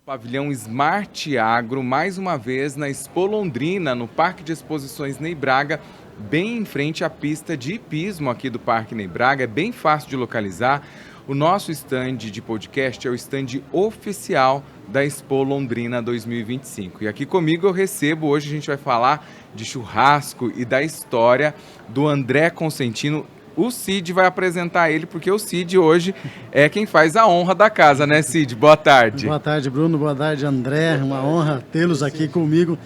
Pavilhão Smart Agro, mais uma vez na Expo Londrina, no Parque de Exposições Ney Braga, bem em frente à pista de hipismo aqui do Parque Ney Braga. É bem fácil de localizar. O nosso stand de podcast é o stand oficial da Expo Londrina 2025. E aqui comigo eu recebo, hoje a gente vai falar de churrasco e da história do André Consentino. O Cid vai apresentar ele, porque o Cid hoje é quem faz a honra da casa, né, Cid? Boa tarde. Boa tarde, Bruno. Boa tarde, André. Uma honra tê-los aqui comigo.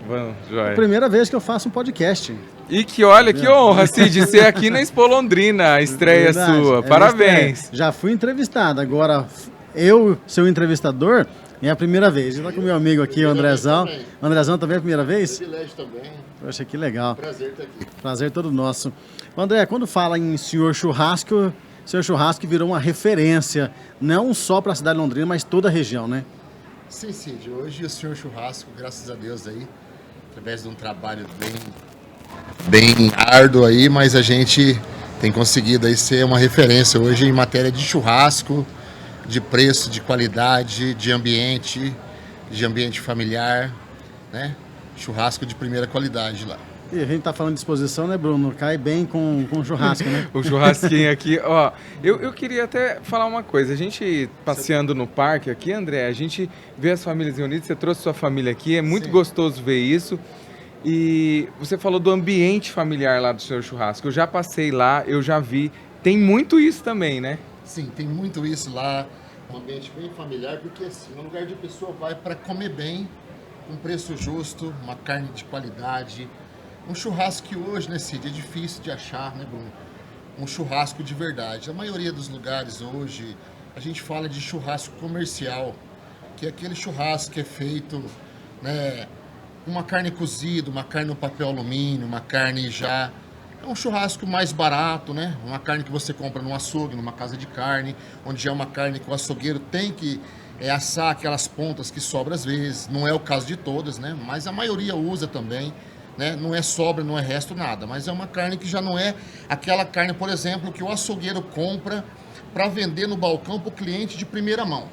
Vamos, joia. É a primeira vez que eu faço um podcast. E que olha, que honra, Cid, ser aqui na Expo Londrina, a estreia sua. Parabéns. Já fui entrevistado, agora eu, seu entrevistador, é a primeira vez. Está com o meu amigo aqui, o Andrezão. O Andrezão também é a primeira vez? Privilégio também. Poxa, que legal. Prazer estar aqui. Prazer todo nosso. André, quando fala em senhor churrasco virou uma referência, não só para a cidade de Londrina, mas toda a região, né? Sim, Cid. Hoje o senhor churrasco, graças a Deus aí, através de um trabalho bem árduo aí, mas a gente tem conseguido aí ser uma referência hoje em matéria de churrasco, de preço, de qualidade, de ambiente familiar, né? Churrasco de primeira qualidade lá. E a gente tá falando de exposição, né, Bruno? Cai bem com churrasco, né? O churrasquinho aqui, ó. Eu queria até falar uma coisa. A gente passeando no parque aqui, André, a gente vê as famílias reunidas. Você trouxe sua família aqui, é muito gostoso ver isso. E você falou do ambiente familiar lá do senhor churrasco. Eu já passei lá, eu já vi. Tem muito isso também, né? Sim, tem muito isso lá. Um ambiente bem familiar, porque assim, é um lugar de pessoa vai para comer bem, com preço justo, uma carne de qualidade. Um churrasco que hoje, né, Cid, é difícil de achar, né, Bruno? Um churrasco de verdade. A maioria dos lugares hoje, a gente fala de churrasco comercial, que é aquele churrasco que é feito, né, uma carne cozida, uma carne no papel alumínio, uma carne já... É um churrasco mais barato, né? Uma carne que você compra num açougue, numa casa de carne, onde já é uma carne que o açougueiro tem que assar aquelas pontas que sobram às vezes. Não é o caso de todas, né? Mas a maioria usa também. Né? Não é sobra, não é resto, nada, mas é uma carne que já não é aquela carne, por exemplo, que o açougueiro compra para vender no balcão para o cliente de primeira mão,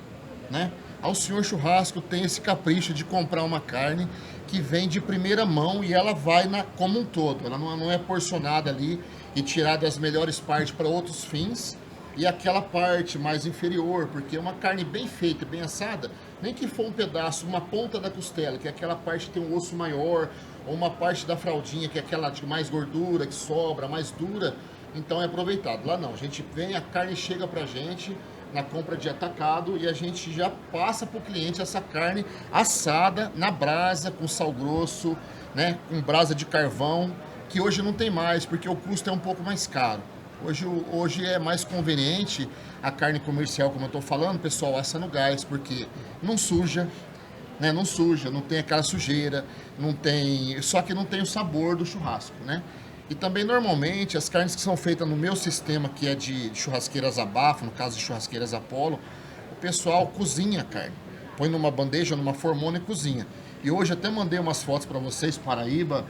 né? O senhor churrasco tem esse capricho de comprar uma carne que vem de primeira mão e ela vai como um todo, ela não é porcionada ali e tirada as melhores partes para outros fins e aquela parte mais inferior, porque é uma carne bem feita, bem assada, nem que for um pedaço, uma ponta da costela, que é aquela parte que tem um osso maior, ou uma parte da fraldinha, que é aquela de mais gordura, que sobra, mais dura, então é aproveitado. Lá não, a gente vem, a carne chega pra gente na compra de atacado e a gente já passa pro cliente essa carne assada na brasa, com sal grosso, né, com brasa de carvão, que hoje não tem mais, porque o custo é um pouco mais caro. Hoje é mais conveniente a carne comercial, como eu estou falando, pessoal, assa no gás, porque não suja, né? Não suja, não tem aquela sujeira, só que não tem o sabor do churrasco, né? E também, normalmente, as carnes que são feitas no meu sistema, que é de churrasqueiras a bafo, no caso de churrasqueiras Apollo, o pessoal cozinha a carne. Põe numa bandeja, numa formona e cozinha. E hoje até mandei umas fotos para vocês, Paraíba,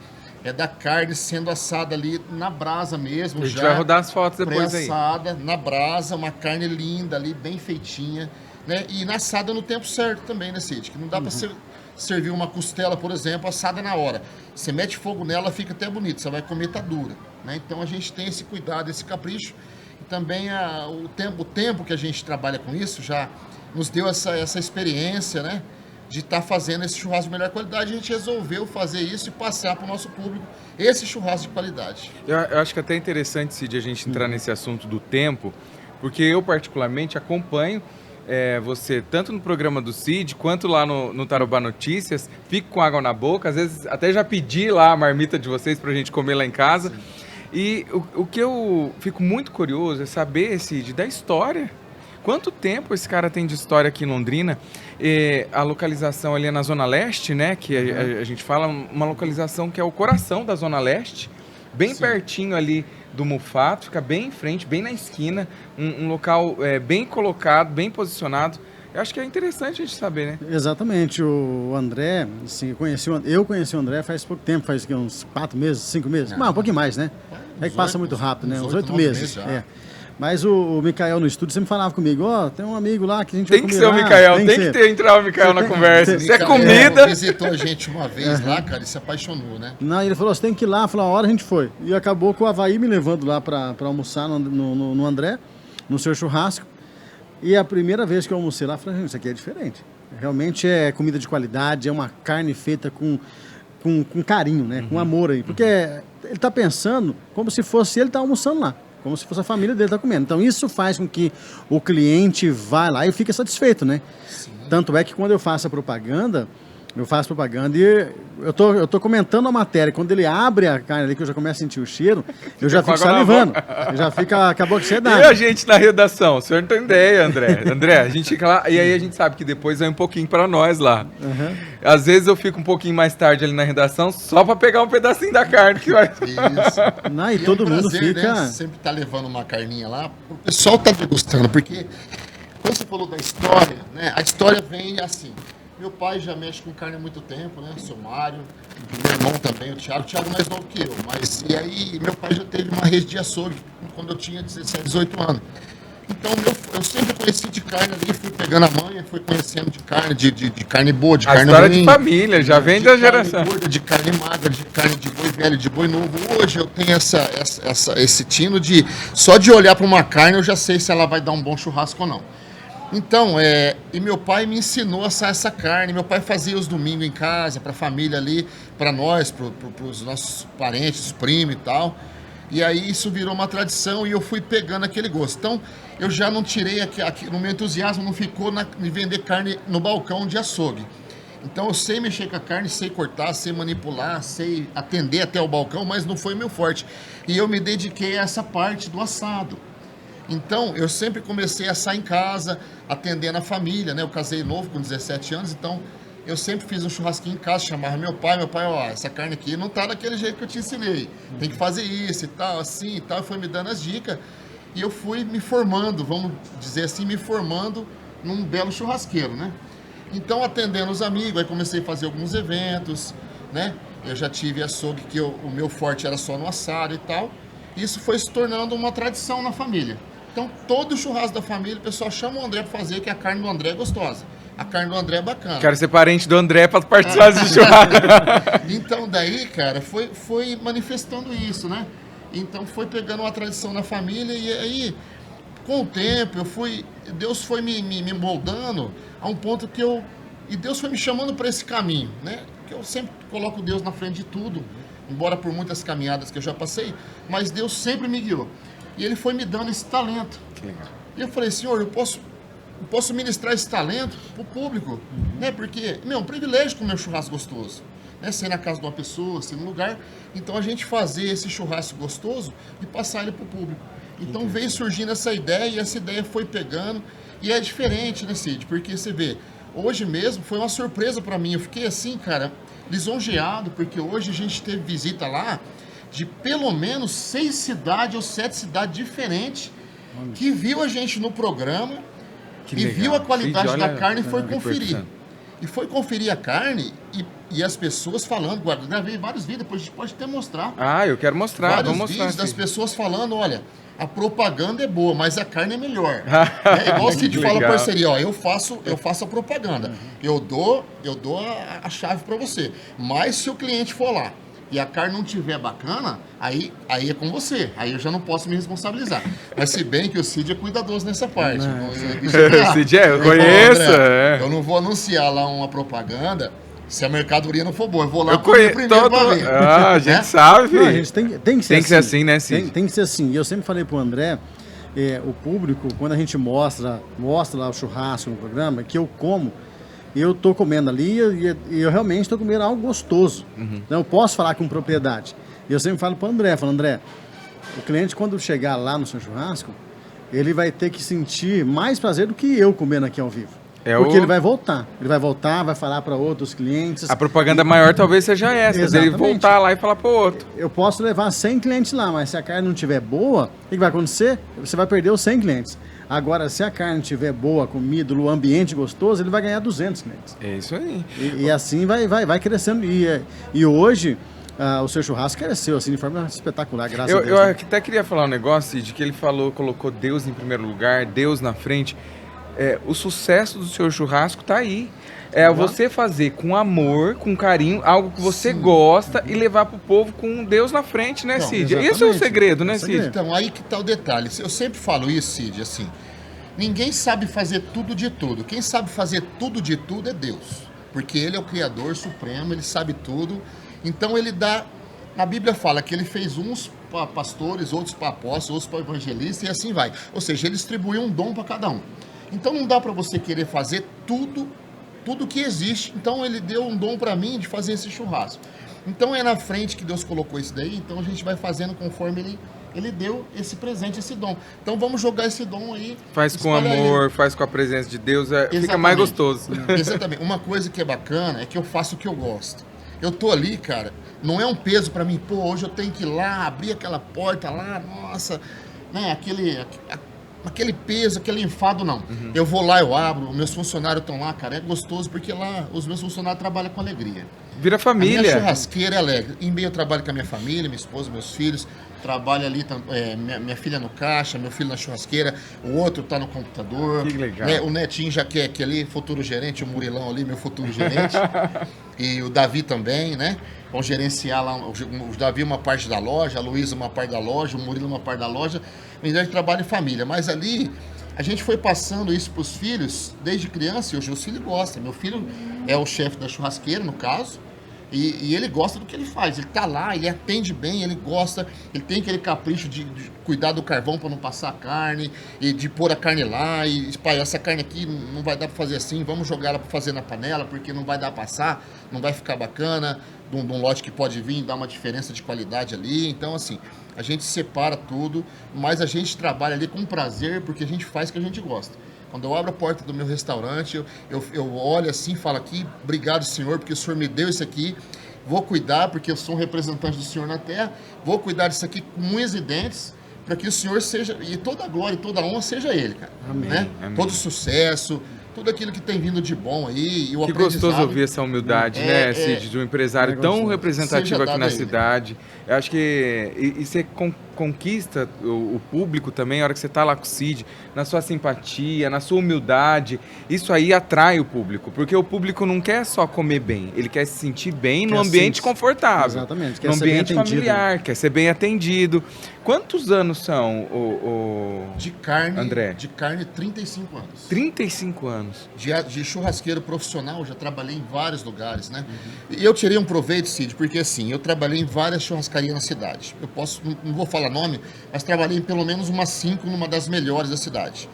da carne sendo assada ali na brasa mesmo. A gente vai rodar as fotos depois aí. Pré-assada, na brasa, uma carne linda ali, bem feitinha, né? E na assada no tempo certo também, né, Cid? Que não dá para servir uma costela, por exemplo, assada na hora. Você mete fogo nela, fica até bonito, você vai comer, tá dura, né? Então a gente tem esse cuidado, esse capricho. E também o tempo que a gente trabalha com isso já nos deu essa experiência, né? De estar fazendo esse churrasco de melhor qualidade, a gente resolveu fazer isso e passar para o nosso público esse churrasco de qualidade. Eu acho que é até interessante, Cid, a gente entrar nesse assunto do tempo, porque eu particularmente acompanho você tanto no programa do Cid, quanto lá no Tarobá Notícias, fico com água na boca, às vezes até já pedi lá a marmita de vocês para a gente comer lá em casa. Sim. E o que eu fico muito curioso é saber, Cid, da história. Quanto tempo esse cara tem de história aqui em Londrina? A localização ali é na Zona Leste, né? Que a gente fala, uma localização que é o coração da Zona Leste, bem Sim. pertinho ali do Mufato, fica bem em frente, bem na esquina, um local bem colocado, bem posicionado. Eu acho que é interessante a gente saber, né? Exatamente. O André, assim, eu conheci o André faz pouco tempo, faz uns 4 meses, 5 meses? Não, um pouquinho mais, né? É que passa muito rápido, né? Uns 8 meses. Mas o Micael no estúdio sempre falava comigo, tem um amigo lá que a gente tem vai que comer ser o Micael, tem que ser. entrar o Micael na conversa. Se é Micael comida... visitou a gente uma vez lá, cara, e se apaixonou, né? Não, ele falou, você tem que ir lá. Falou, a hora a gente foi. E acabou com o Avaí me levando lá pra almoçar no André, no seu churrasco. E a primeira vez que eu almocei lá, eu falei, isso aqui é diferente. Realmente é comida de qualidade, é uma carne feita com carinho, né? Com amor aí. Porque ele tá pensando como se fosse ele tá almoçando lá. Como se fosse a família dele tá comendo. Então isso faz com que o cliente vá lá e fique satisfeito, né? Sim. Tanto é que quando eu faço a propaganda, e eu tô comentando a matéria. Quando ele abre a carne ali, que eu já começo a sentir o cheiro, eu já fico salivando. Eu já fico com a boca cheia d'água. E a gente na redação? O senhor não tem ideia, André. André, a gente fica lá, e aí a gente sabe que depois vem um pouquinho pra nós lá. Uhum. Às vezes eu fico um pouquinho mais tarde ali na redação, só pra pegar um pedacinho da carne que vai... Isso. Não, e todo mundo prazer, fica... Né? Sempre tá levando uma carninha lá, o pessoal tá degustando, porque quando você falou da história, né? A história vem assim... Meu pai já mexe com carne há muito tempo, né? Sou Mário, meu irmão também, o Thiago é mais novo que eu. Mas, e aí, meu pai já teve uma rede de açougue quando eu tinha 17, 18 anos. Então, eu sempre conheci de carne ali, fui pegando a manha, fui conhecendo de carne, de carne boa, de carne ruim. A história de família, já vem da geração. De carne gorda, de carne magra, de carne de boi velho, de boi novo. Hoje eu tenho esse tino de, só de olhar para uma carne, eu já sei se ela vai dar um bom churrasco ou não. Então, e meu pai me ensinou a assar essa carne. Meu pai fazia os domingos em casa, para a família ali, para nós, para os nossos parentes, primos e tal. E aí isso virou uma tradição e eu fui pegando aquele gosto. Então, eu já não tirei, no meu entusiasmo, não ficou em vender carne no balcão de açougue. Então, eu sei mexer com a carne, sei cortar, sei manipular, sei atender até o balcão, mas não foi meu forte. E eu me dediquei a essa parte do assado. Então, eu sempre comecei a assar em casa, atendendo a família, né? Eu casei novo, com 17 anos, então eu sempre fiz um churrasquinho em casa, chamava meu pai, essa carne aqui não tá daquele jeito que eu te ensinei, tem que fazer isso e tal, assim e tal, foi me dando as dicas, e eu fui me formando, vamos dizer assim, num belo churrasqueiro, né? Então, atendendo os amigos, aí comecei a fazer alguns eventos, né? Eu já tive açougue que o meu forte era só no assado e tal, isso foi se tornando uma tradição na família. Então, todo churrasco da família, o pessoal chama o André para fazer, que a carne do André é gostosa. A carne do André é bacana. Quero ser parente do André para participar desse churrasco. Então, daí, cara, foi manifestando isso, né? Então, foi pegando uma tradição na família e aí, com o tempo, Deus foi me moldando a um ponto que e Deus foi me chamando para esse caminho, né? Que eu sempre coloco Deus na frente de tudo, embora por muitas caminhadas que eu já passei, mas Deus sempre me guiou. E ele foi me dando esse talento. Que legal. E eu falei, Senhor, eu posso ministrar esse talento pro público, né? Porque, é um privilégio comer um churrasco gostoso, né? Ser na casa de uma pessoa, ser num lugar. Então, a gente fazer esse churrasco gostoso e passar ele pro público. Então, veio surgindo essa ideia e essa ideia foi pegando. E é diferente, né, Cid? Porque você vê, hoje mesmo foi uma surpresa para mim. Eu fiquei assim, cara, lisonjeado, porque hoje a gente teve visita lá de pelo menos 6 cidades ou 7 cidades diferentes que viu a gente no programa e viu a qualidade da carne e foi conferir. E foi conferir a carne e as pessoas falando, gravei vários vídeos, depois a gente pode até mostrar. Ah, eu quero mostrar, vários vamos mostrar. Vídeos das pessoas falando, olha, a propaganda é boa, mas a carne é melhor. Igual o Cid fala parceria, eu faço a propaganda. Eu dou a chave para você. Mas se o cliente for lá e a carne não tiver bacana, aí é com você. Aí eu já não posso me responsabilizar. Mas se bem que o Cid é cuidadoso nessa parte. O Cid eu conheço. Eu não vou anunciar lá uma propaganda se a mercadoria não for boa. Eu vou lá primeiro pra ver. A gente sabe. Não, a gente tem que ser assim, né, Cid? Tem que ser assim. E eu sempre falei pro André, o público, quando a gente mostra lá o churrasco no programa, que eu como, eu tô comendo ali e eu realmente estou comendo algo gostoso. Então eu posso falar com propriedade. E eu sempre falo para o André, o cliente quando chegar lá no seu churrasco, ele vai ter que sentir mais prazer do que eu comendo aqui ao vivo. Porque ele vai voltar. Ele vai voltar, vai falar para outros clientes. A propaganda maior talvez seja essa, ele voltar lá e falar para o outro. Eu posso levar 100 clientes lá, mas se a carne não estiver boa, o que vai acontecer? Você vai perder os 100 clientes. Agora, se a carne estiver boa, comida, o ambiente gostoso, ele vai ganhar 200 clientes. É isso aí. E assim vai crescendo. E hoje, o seu churrasco cresceu assim de forma espetacular, graças a Eu Deus. Né? até queria falar um negócio de que ele colocou Deus em primeiro lugar, Deus na frente. O sucesso do seu churrasco tá aí. Você fazer com amor, com carinho, algo que você gosta e levar pro povo com Deus na frente, né, Então, Cid? Esse é o segredo, né, É o Cid? segredo. Então, aí que tá o detalhe. Eu sempre falo isso, Cid, assim, ninguém sabe fazer tudo de tudo. Quem sabe fazer tudo de tudo é Deus. Porque Ele é o Criador Supremo, Ele sabe tudo. Então, Ele dá... A Bíblia fala que Ele fez uns para pastores, outros para apóstolos, outros para evangelistas e assim vai. Ou seja, Ele distribuiu um dom para cada um. Então, não dá para você querer fazer tudo que existe. Então, Ele deu um dom para mim de fazer esse churrasco. Então, é na frente que Deus colocou isso daí. Então, a gente vai fazendo conforme Ele deu esse presente, esse dom. Então vamos jogar esse dom aí. Faz com amor, faz com a presença de Deus, fica mais gostoso. Exatamente. Uma coisa que é bacana é que eu faço o que eu gosto. Eu tô ali, cara, não é um peso pra mim, hoje eu tenho que ir lá, abrir aquela porta lá, nossa, né, aquele peso, aquele enfado, não. Eu vou lá, eu abro, meus funcionários estão lá, cara, é gostoso, porque lá os meus funcionários trabalham com alegria. Vira A família. minha churrasqueira é alegre. Em meio eu trabalho com a minha família, minha esposa, meus filhos. Trabalho ali, minha filha no caixa, meu filho na churrasqueira, o outro tá no computador. Que legal. Né? O Netinho já quer que ali, futuro gerente, o Murilão ali, meu futuro gerente. E o Davi também, né? Vão gerenciar lá, o Davi uma parte da loja, a Luísa uma parte da loja, o Murilo uma parte da loja. A gente trabalha em família, mas ali a gente foi passando isso pros filhos desde criança e hoje os filhos gostam. Meu filho é o chefe da churrasqueira, no caso. E ele gosta do que ele faz. Ele tá lá, ele atende bem, ele gosta, ele tem aquele capricho de cuidar do carvão para não passar a carne, e de pôr a carne lá, e pai, essa carne aqui não vai dar para fazer assim, vamos jogar ela para fazer na panela, porque não vai dar para passar, não vai ficar bacana, de um lote que pode vir e dar uma diferença de qualidade ali. Então, assim, a gente separa tudo, mas a gente trabalha ali com prazer, porque a gente faz o que a gente gosta. Quando eu abro a porta do meu restaurante, eu olho assim e falo aqui, obrigado, Senhor, porque o Senhor me deu isso aqui. Vou cuidar, porque eu sou um representante do Senhor na terra. Vou cuidar disso aqui com unhas e dentes, para que o Senhor seja, e toda a glória e toda a honra seja Ele, cara. Amém. Né? Amém. Todo sucesso, tudo aquilo que tem vindo de bom aí, e o Que aprendizado. gostoso ouvir essa humildade, né, Cid, de um empresário tão gostoso. representativo Seja aqui dado na a ele. cidade. Eu acho que e você conquista o público também, a hora que você está lá com o Cid, na sua simpatia, na sua humildade. Isso aí atrai o público, porque o público não quer só comer bem, ele quer se sentir bem no Quer ambiente se- confortável. Exatamente, quer No ser bem ambiente atendido. familiar, quer ser bem atendido. Quantos anos são, De carne, André? De carne, 35 anos. 35 anos. De churrasqueiro profissional, já trabalhei em vários lugares, né? E eu tirei um proveito, Cid, porque assim, eu trabalhei em várias churrascarias na cidade. Eu posso, não vou falar nome, mas trabalhei em pelo menos umas 5 numa das melhores da cidade.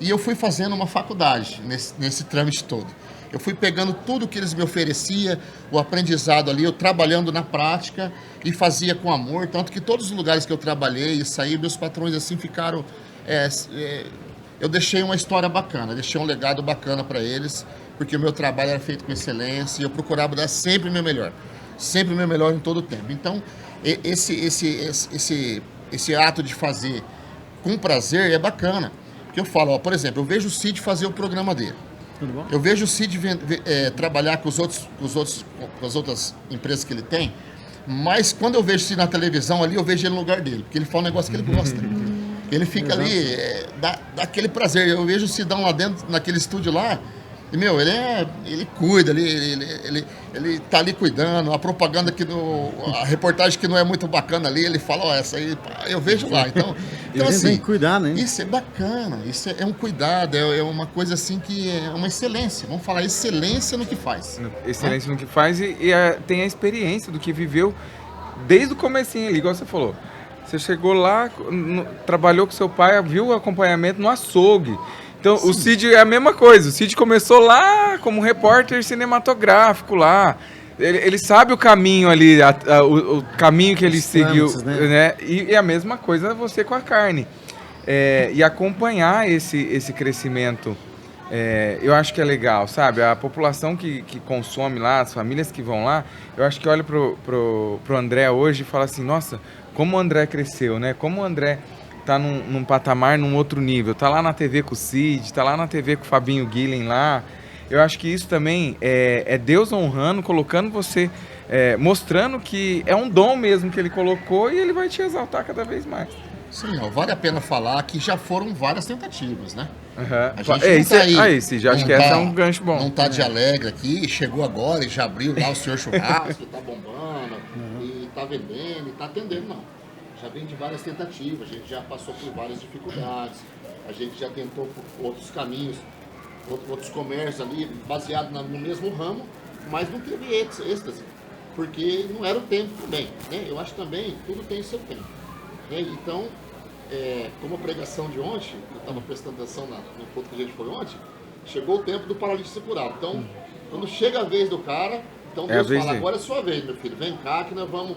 E eu fui fazendo uma faculdade nesse trâmite todo. Eu fui pegando tudo que eles me ofereciam, o aprendizado ali, eu trabalhando na prática e fazia com amor. Tanto que todos os lugares que eu trabalhei e saí, meus patrões assim ficaram... eu deixei uma história bacana, deixei um legado bacana para eles, porque o meu trabalho era feito com excelência e eu procurava dar sempre o meu melhor. Sempre o meu melhor em todo o tempo. Então, esse ato de fazer com prazer é bacana. Porque eu falo, ó, por exemplo, eu vejo o Cid fazer o programa dele. Tudo bom? Eu vejo o Cid trabalhar com as outras empresas que ele tem, mas quando eu vejo o Cid na televisão ali, eu vejo ele no lugar dele, porque ele fala um negócio que ele gosta. Ele fica ali, dá aquele prazer. Eu vejo o Cidão lá dentro, naquele estúdio lá, e, meu, ele cuida, ele tá ali cuidando, a propaganda a reportagem que não é muito bacana ali, ele fala, ó, essa aí, pá, eu vejo lá. Então Ele assim, tem que cuidar, né? isso é bacana, isso é um cuidado, é uma coisa assim que é uma excelência. Vamos falar excelência no que faz. Excelência no que faz e tem a experiência do que viveu desde o comecinho ali, igual você falou. Você chegou lá, trabalhou com seu pai, viu o acompanhamento no açougue. Então, o Cid é a mesma coisa. O Cid começou lá como repórter cinematográfico lá. Ele sabe o caminho ali, o caminho que ele Os seguiu, trâmites, né? né? E a mesma coisa você com a carne. E acompanhar esse crescimento, eu acho que é legal, sabe? A população que consome lá, as famílias que vão lá, eu acho que olha pro André hoje e fala assim, nossa, como o André cresceu, né? Como o André tá num patamar, num outro nível. Tá lá na TV com o Cid, tá lá na TV com o Fabinho Guilhem lá. Eu acho que isso também é Deus honrando, colocando você mostrando que é um dom mesmo que ele colocou e ele vai te exaltar cada vez mais. Sim, ó, vale a pena falar que já foram várias tentativas, né? Uhum. A gente Já acho que esse é um gancho bom. Não tá de alegre aqui, chegou agora e já abriu lá o Senhor Churrasco, tá bombando, e tá vendendo, e tá atendendo, não. Já vem de várias tentativas, a gente já passou por várias dificuldades, a gente já tentou por outros caminhos, outros comércios ali, baseado no mesmo ramo, mas não teve êxtase, porque não era o tempo também, né? Eu acho também, tudo tem o seu tempo. Né? Então, como a pregação de ontem, eu estava prestando atenção no ponto que a gente foi ontem, chegou o tempo do paralítico ser curado. Então, quando chega a vez do cara, então Deus fala, agora é sua vez, meu filho, vem cá que nós vamos,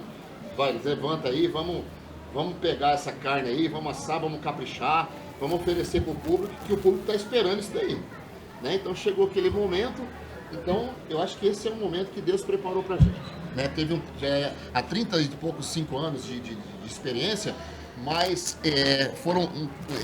levanta aí, vamos pegar essa carne aí, vamos assar, vamos caprichar, vamos oferecer para o público, que o público está esperando isso daí. Né? Então, chegou aquele momento, então, eu acho que esse é um momento que Deus preparou para a gente. Né? Teve há 30 e poucos, 5 anos de experiência, mas foram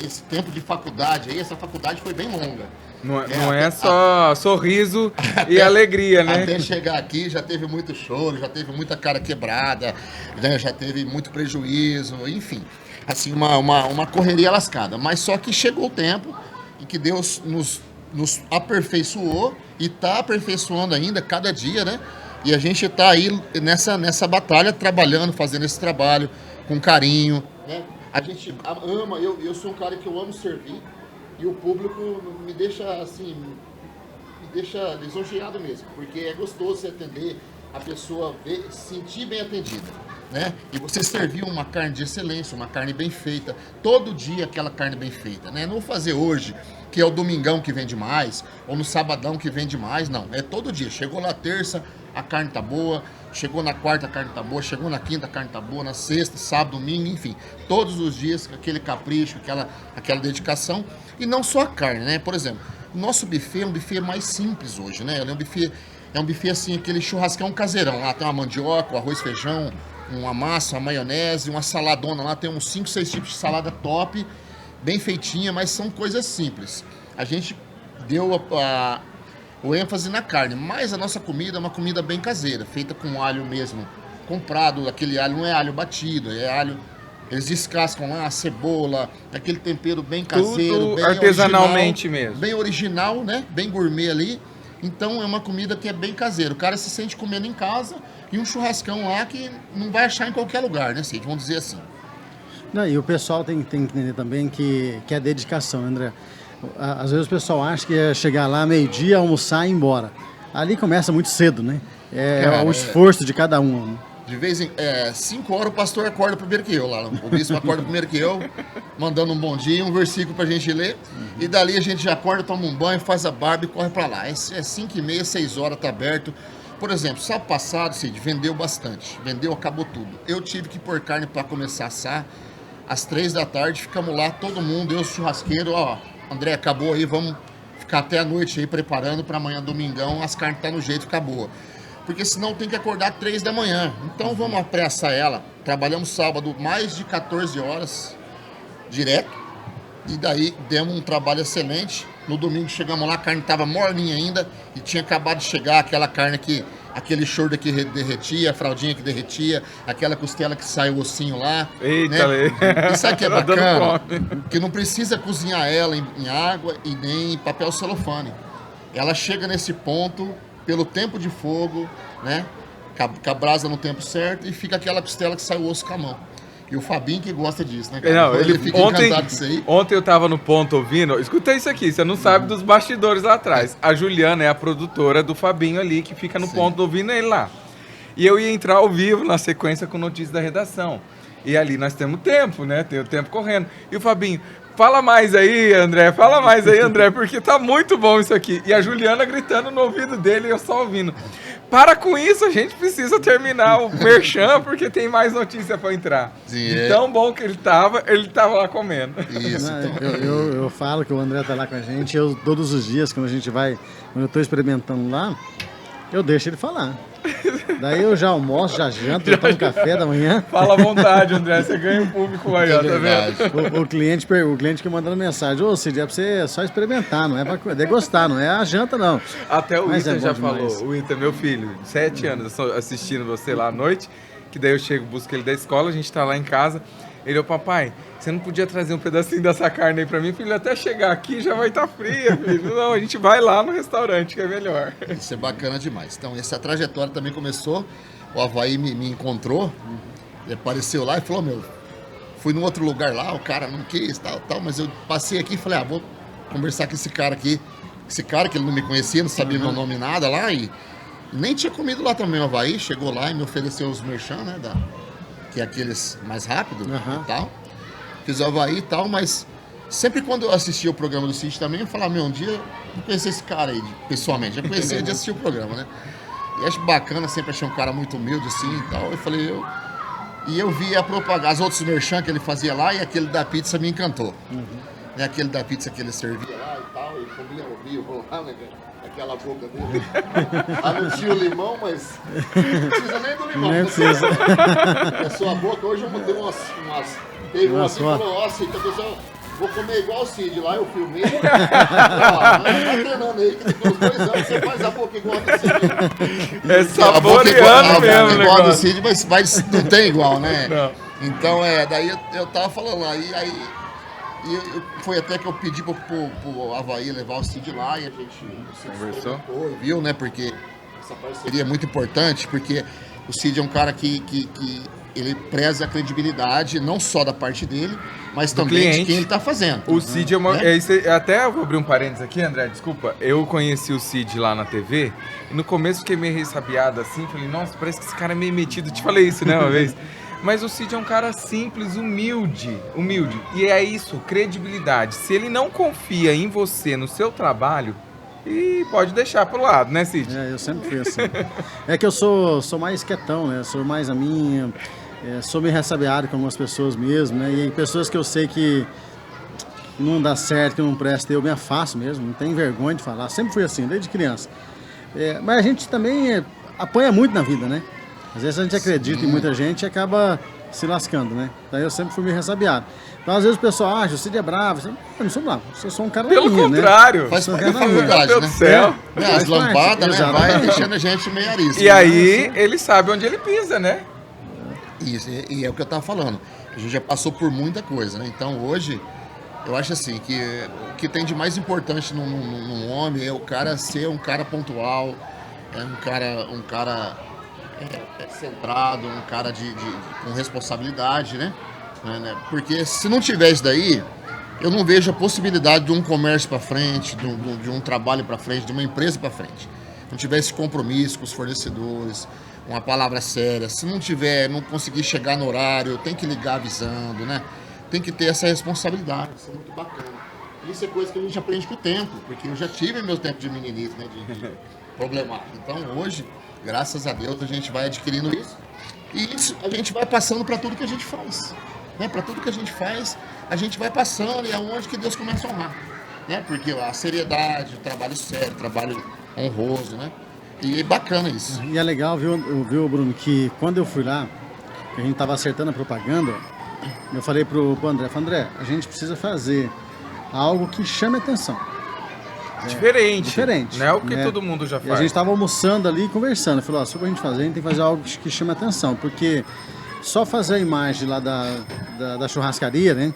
esse tempo de faculdade aí, essa faculdade foi bem longa. Não é só sorriso e alegria, né? Até chegar aqui já teve muito choro, já teve muita cara quebrada, né? Já teve muito prejuízo, enfim. Assim, uma correria lascada. Mas só que chegou o tempo em que Deus nos aperfeiçoou e está aperfeiçoando ainda cada dia, né? E a gente está aí nessa batalha, trabalhando, fazendo esse trabalho com carinho, né? A gente ama, eu sou um cara que eu amo servir e o público me deixa assim, me deixa lisonjeado mesmo, porque é gostoso você atender, a pessoa se sentir bem atendida, né? E você servir uma carne de excelência, uma carne bem feita, todo dia aquela carne bem feita, né? Não vou fazer hoje, que é o domingão que vende mais, ou no sabadão que vende mais, não. É todo dia. Chegou lá terça, a carne tá boa, chegou na quarta, a carne tá boa, chegou na quinta, a carne tá boa, na sexta, sábado, domingo, enfim. Todos os dias, aquele capricho, aquela dedicação. E não só a carne, né? Por exemplo, o nosso buffet é um buffet mais simples hoje, né? É um buffet assim, aquele churrascão caseirão. Lá tem uma mandioca, um arroz, feijão, uma massa, uma maionese, uma saladona. Lá tem uns 5, 6 tipos de salada top, bem feitinha, mas são coisas simples. A gente deu o ênfase na carne, mas a nossa comida é uma comida bem caseira, feita com alho mesmo, comprado, aquele alho não é alho batido, é alho, eles descascam lá a cebola, aquele tempero bem caseiro, tudo bem artesanalmente original, mesmo. bem original, né? Bem gourmet ali. Então é uma comida que é bem caseira. O cara se sente comendo em casa e um churrascão lá que não vai achar em qualquer lugar, né, Cid? Vamos dizer assim. Não, e o pessoal tem que entender também que é dedicação, André. Às vezes o pessoal acha que é chegar lá meio-dia, almoçar e ir embora. Ali começa muito cedo, né? É o esforço de cada um. Né? De vez em 5 horas o pastor acorda primeiro que eu lá. O bispo acorda primeiro que eu, mandando um bom dia, um versículo pra gente ler. E dali a gente já acorda, toma um banho, faz a barba e corre pra lá. É 5h30, 6 horas, tá aberto. Por exemplo, sábado passado, Cid, vendeu bastante. Vendeu, acabou tudo. Eu tive que pôr carne pra começar a assar. Às 3 da tarde, ficamos lá, todo mundo, eu, churrasqueiro, ó. André, acabou aí, vamos ficar até a noite aí preparando para amanhã, domingão, as carnes tá no jeito, ficar boa. Porque senão tem que acordar 3 da manhã. Então vamos apressar ela. Trabalhamos sábado mais de 14 horas direto. E daí demos um trabalho excelente. No domingo chegamos lá, a carne estava morninha ainda. E tinha acabado de chegar aquela carne que... Aquele chorda que derretia, a fraldinha que derretia, aquela costela que sai o ossinho lá. Eita, né? E sabe o que é bacana? Que não precisa cozinhar ela em água e nem em papel celofane. Ela chega nesse ponto, pelo tempo de fogo, né? Com a brasa no tempo certo e fica aquela costela que sai o osso com a mão. E o Fabinho que gosta disso, né, cara? Não, ele fica encantado disso aí. Ontem eu tava no ponto ouvindo, escuta isso aqui, você não sabe dos bastidores lá atrás. A Juliana é a produtora do Fabinho ali, que fica no ponto ouvindo ele lá. E eu ia entrar ao vivo na sequência com notícias da redação. E ali nós temos tempo, né? Tem o tempo correndo. E o Fabinho, fala mais aí, André, porque tá muito bom isso aqui. E a Juliana gritando no ouvido dele e eu só ouvindo. Para com isso, a gente precisa terminar o merchan, porque tem mais notícia para entrar. Sim, Tão bom que ele tava lá comendo. Isso, então. Eu falo que o André tá lá com a gente, todos os dias, quando eu tô experimentando lá, Eu deixo ele falar. Daí eu já almoço, já janto, já tomo café da manhã. Fala à vontade, André, você ganha um público aí, ó, tá vendo? O cliente que mandando mensagem, ô Cid, é pra você só experimentar, não é pra degustar, não é a janta, não. Até o Mas Ita é bom já demais. falou, o Ita, meu filho, 7 anos, eu tô assistindo você lá à noite, que daí eu chego, busco ele da escola, a gente tá lá em casa, ele, ô papai, você não podia trazer um pedacinho dessa carne aí pra mim? Filho, até chegar aqui já vai estar fria, filho. Não, a gente vai lá no restaurante, que é melhor. Isso é bacana demais. Então, essa trajetória também começou, o Avaí me encontrou, ele apareceu lá e falou, meu, fui num outro lugar lá, o cara não quis, tal, mas eu passei aqui e falei, vou conversar com esse cara aqui. Esse cara que ele não me conhecia, não sabia meu nome nada lá e nem tinha comido lá também o Avaí, chegou lá e me ofereceu os merchan, né, que é aqueles mais rápido e tal. Fiz o Avaí e tal, mas sempre quando eu assistia o programa do Cid também, eu falava, meu, um dia eu vou conhecer esse cara aí, pessoalmente. Já conhecia de assistir o programa, né? E acho bacana, sempre achei um cara muito humilde assim e tal. Eu falei, E eu vi a propaganda, as outros merchan que ele fazia lá e aquele da pizza me encantou. Né? Aquele da pizza que ele servia lá e tal, e comia o vivo lá, né? Aquela boca dele. Não tinha o limão, mas não precisa nem do limão. Nem precisa. A sua boca, hoje eu mudei teve uma assim que falou, ó, Cid, então pessoal, vou comer igual o Cid lá, eu filmei. Vai treinando aí, que depois de 2 anos você faz a boca igual a do Cid. É saboreando mesmo, igual a do Cid, mas não tem igual, né? Não. Então, daí eu tava falando lá, foi até que eu pedi pro Avaí levar o Cid lá e a gente Conversou? viu, né? Porque essa parceria é muito importante, porque o Cid é um cara que ele preza a credibilidade, não só da parte dele, mas também de quem ele tá fazendo. O Cid é uma... até eu vou abrir um parênteses aqui, André, desculpa. Eu conheci o Cid lá na TV e no começo fiquei meio ressabiado assim, falei, nossa, parece que esse cara é meio metido. Eu te falei isso, né, uma vez. Mas o Cid é um cara simples, humilde. E é isso, credibilidade. Se ele não confia em você, no seu trabalho, pode deixar pro lado, né, Cid? Eu sempre fui assim. É que eu sou mais quietão, né? Sou mais a minha, sou meio ressabiado com algumas pessoas mesmo, né? E pessoas que eu sei que não dá certo, que não presta, eu me afasto mesmo, não tenho vergonha de falar. Sempre fui assim, desde criança. Mas a gente também apanha muito na vida, né? Às vezes a gente acredita em muita gente e acaba se lascando, né? Daí eu sempre fui meio ressabiado. Então, às vezes o pessoal acha, o Cid é bravo. Eu não sou bravo, eu sou um cara Pelo minha, contrário. Né? Faz parte da Meu faculdade, Deus né? do céu. As lampadas, né? Vai deixando a gente meio arisco. E aí, ele sabe onde ele pisa, né? Isso, e é o que eu tava falando. A gente já passou por muita coisa, né? Então, hoje, eu acho assim, que o que tem de mais importante num homem é o cara ser um cara pontual, um cara centrado, um cara com responsabilidade, né? Porque se não tiver isso daí, eu não vejo a possibilidade de um comércio para frente, de um trabalho para frente, de uma empresa para frente. Não tiver esse compromisso com os fornecedores, uma palavra séria, se não conseguir chegar no horário, tem que ligar avisando, né? Tem que ter essa responsabilidade, isso é muito bacana. Isso é coisa que a gente aprende com o tempo, porque eu já tive meu tempo de meninice, né? De problemático. Então hoje, graças a Deus, a gente vai adquirindo isso. E isso a gente vai passando para tudo que a gente faz. Né? Para tudo que a gente faz, a gente vai passando e é onde que Deus começa a honrar. Né? Porque a seriedade, o trabalho sério, o trabalho honroso, né? E é bacana isso. E é legal, viu, Bruno, que quando eu fui lá, que a gente estava acertando a propaganda, eu falei pro André, a gente precisa fazer algo que chame atenção. Diferente. Não é o que todo mundo já faz. E a gente estava almoçando ali e conversando. Falou, só pra gente fazer, a gente tem que fazer algo que chame atenção. Porque só fazer a imagem lá da churrascaria, né?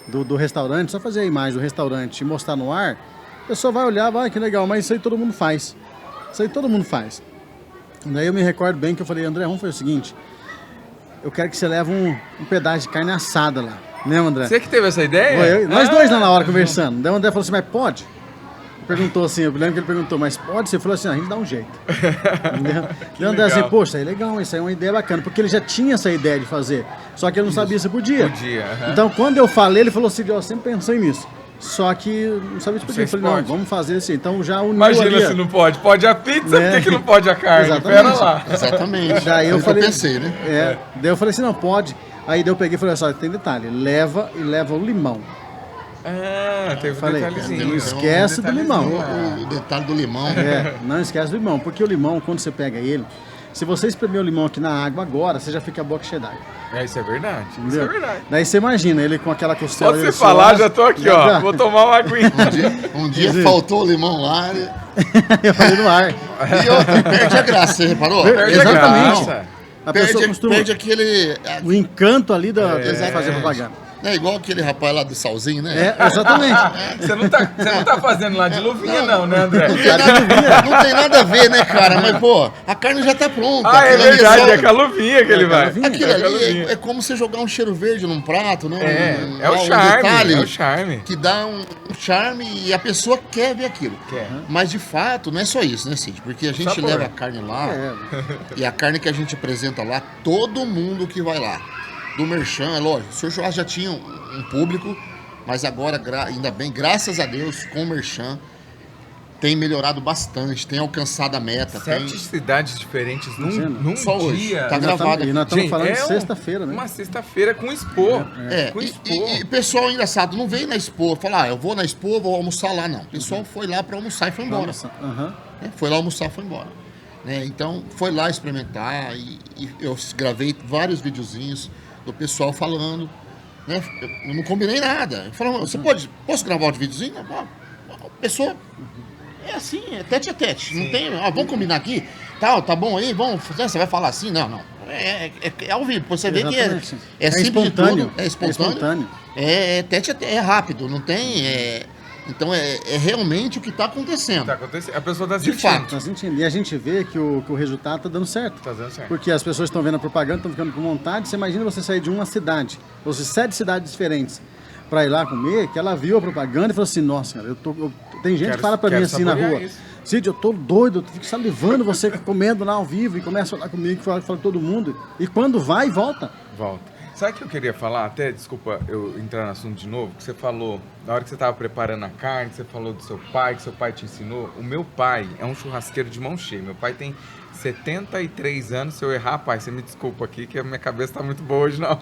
Do restaurante, só fazer a imagem do restaurante e mostrar no ar, a pessoa vai olhar, que legal, mas isso aí todo mundo faz. Daí eu me recordo bem que eu falei, André, vamos fazer o seguinte, eu quero que você leve um pedaço de carne assada lá. Né, André? Você que teve essa ideia? Nós dois lá na hora conversando. Daí o André falou assim, mas pode? Perguntou assim, eu lembro que ele perguntou, mas pode? Você falou assim, a gente dá um jeito. E o André assim, poxa, isso aí é legal, isso aí é uma ideia bacana, porque ele já tinha essa ideia de fazer, só que ele não sabia se podia. Então quando eu falei, ele falou assim, eu sempre pensei nisso. Só que não sabia se podia. Eu falei, não, vamos fazer assim. Então já uniu. Imagina se não pode. Pode a pizza, por que não pode a carne? Exatamente. Pera lá. Exatamente. Daí eu falei, pensei, né? Daí eu falei assim, não, pode. Aí daí eu peguei e falei assim, tem detalhe, leva o limão. Ah, teve um Falei, detalhezinho. não esquece do limão. O detalhe do limão. Não esquece do limão, porque o limão, quando você pega ele, se você espremer o limão aqui na água agora, você já fica a boca cheia d'água. Isso é verdade. Isso Entendeu? é verdade. Daí você imagina ele com aquela costela. Pode você deliciosa, falar, já tô aqui, ó. Vou tomar uma aguinha. Um dia faltou o limão lá Eu falei no ar. e outra, perde a graça, você reparou? Perde a Exatamente. graça. A pessoa Perde, costuma. perde aquele... O encanto ali de Exatamente. fazer propaganda. É igual aquele rapaz lá do salzinho, né? Exatamente. Você não tá fazendo lá de luvinha, não, né, André? Não tem nada a ver, né, cara? Mas, pô, a carne já tá pronta. Ah, é Aquilo ali verdade, só- é com a luvinha que ele vai. luvinha. Aquilo É com a ali luvinha. é como você jogar um cheiro verde num prato, né? É o charme, detalhe é o charme. que dá um charme e a pessoa quer ver aquilo. Quer. Mas, de fato, não é só isso, né, Cid? Porque a gente Sabor. leva a carne lá É. e a carne que a gente apresenta lá, todo mundo que vai lá, do merchan, é lógico, o Sr. Churrasco já tinha um público, mas agora, ainda bem, graças a Deus, com o merchan, tem melhorado bastante, tem alcançado a meta. 7 cidades diferentes num Só hoje. dia. Tá gravado. E nós estamos Gente, falando de é sexta-feira, né? Uma sexta-feira com Expo. Com Expo. E o pessoal engraçado, não veio na Expo, falar, eu vou na Expo, vou almoçar lá, não. O pessoal foi lá para almoçar e foi embora. Aham. Foi lá almoçar e foi embora. Né? Então, foi lá experimentar e eu gravei vários videozinhos do pessoal falando, né? Eu não combinei nada. Eu falei, posso gravar um videozinho? A pessoa é assim, é tete a tete. Não tem, vamos combinar aqui? Tá bom aí, vamos, você vai falar assim? Não. É ao vivo, você vê que Exatamente. é simples espontâneo. de tudo, é espontâneo. É tete a tete, é rápido, não tem... Então é realmente o que está acontecendo. Tá acontecendo. A pessoa tá De sentindo. fato. Tá sentindo. E a gente vê que o resultado tá dando certo. Tá dando certo. Porque as pessoas estão vendo a propaganda, estão ficando com vontade. Você imagina você sair de uma cidade, ou seja, 7 cidades diferentes, para ir lá comer, que ela viu a propaganda e falou assim, nossa, cara, tem gente que fala para mim assim na rua, Cid, eu tô doido, eu fico salivando você comendo lá ao vivo, e começa a falar comigo, fala com todo mundo, e quando vai, volta. Volta. Sabe o que eu queria falar? Até, desculpa eu entrar no assunto de novo, que você falou, na hora que você estava preparando a carne, você falou do seu pai, que seu pai te ensinou. O meu pai é um churrasqueiro de mão cheia. Meu pai tem 73 anos. Se eu errar, pai, você me desculpa aqui, que a minha cabeça tá muito boa hoje, não.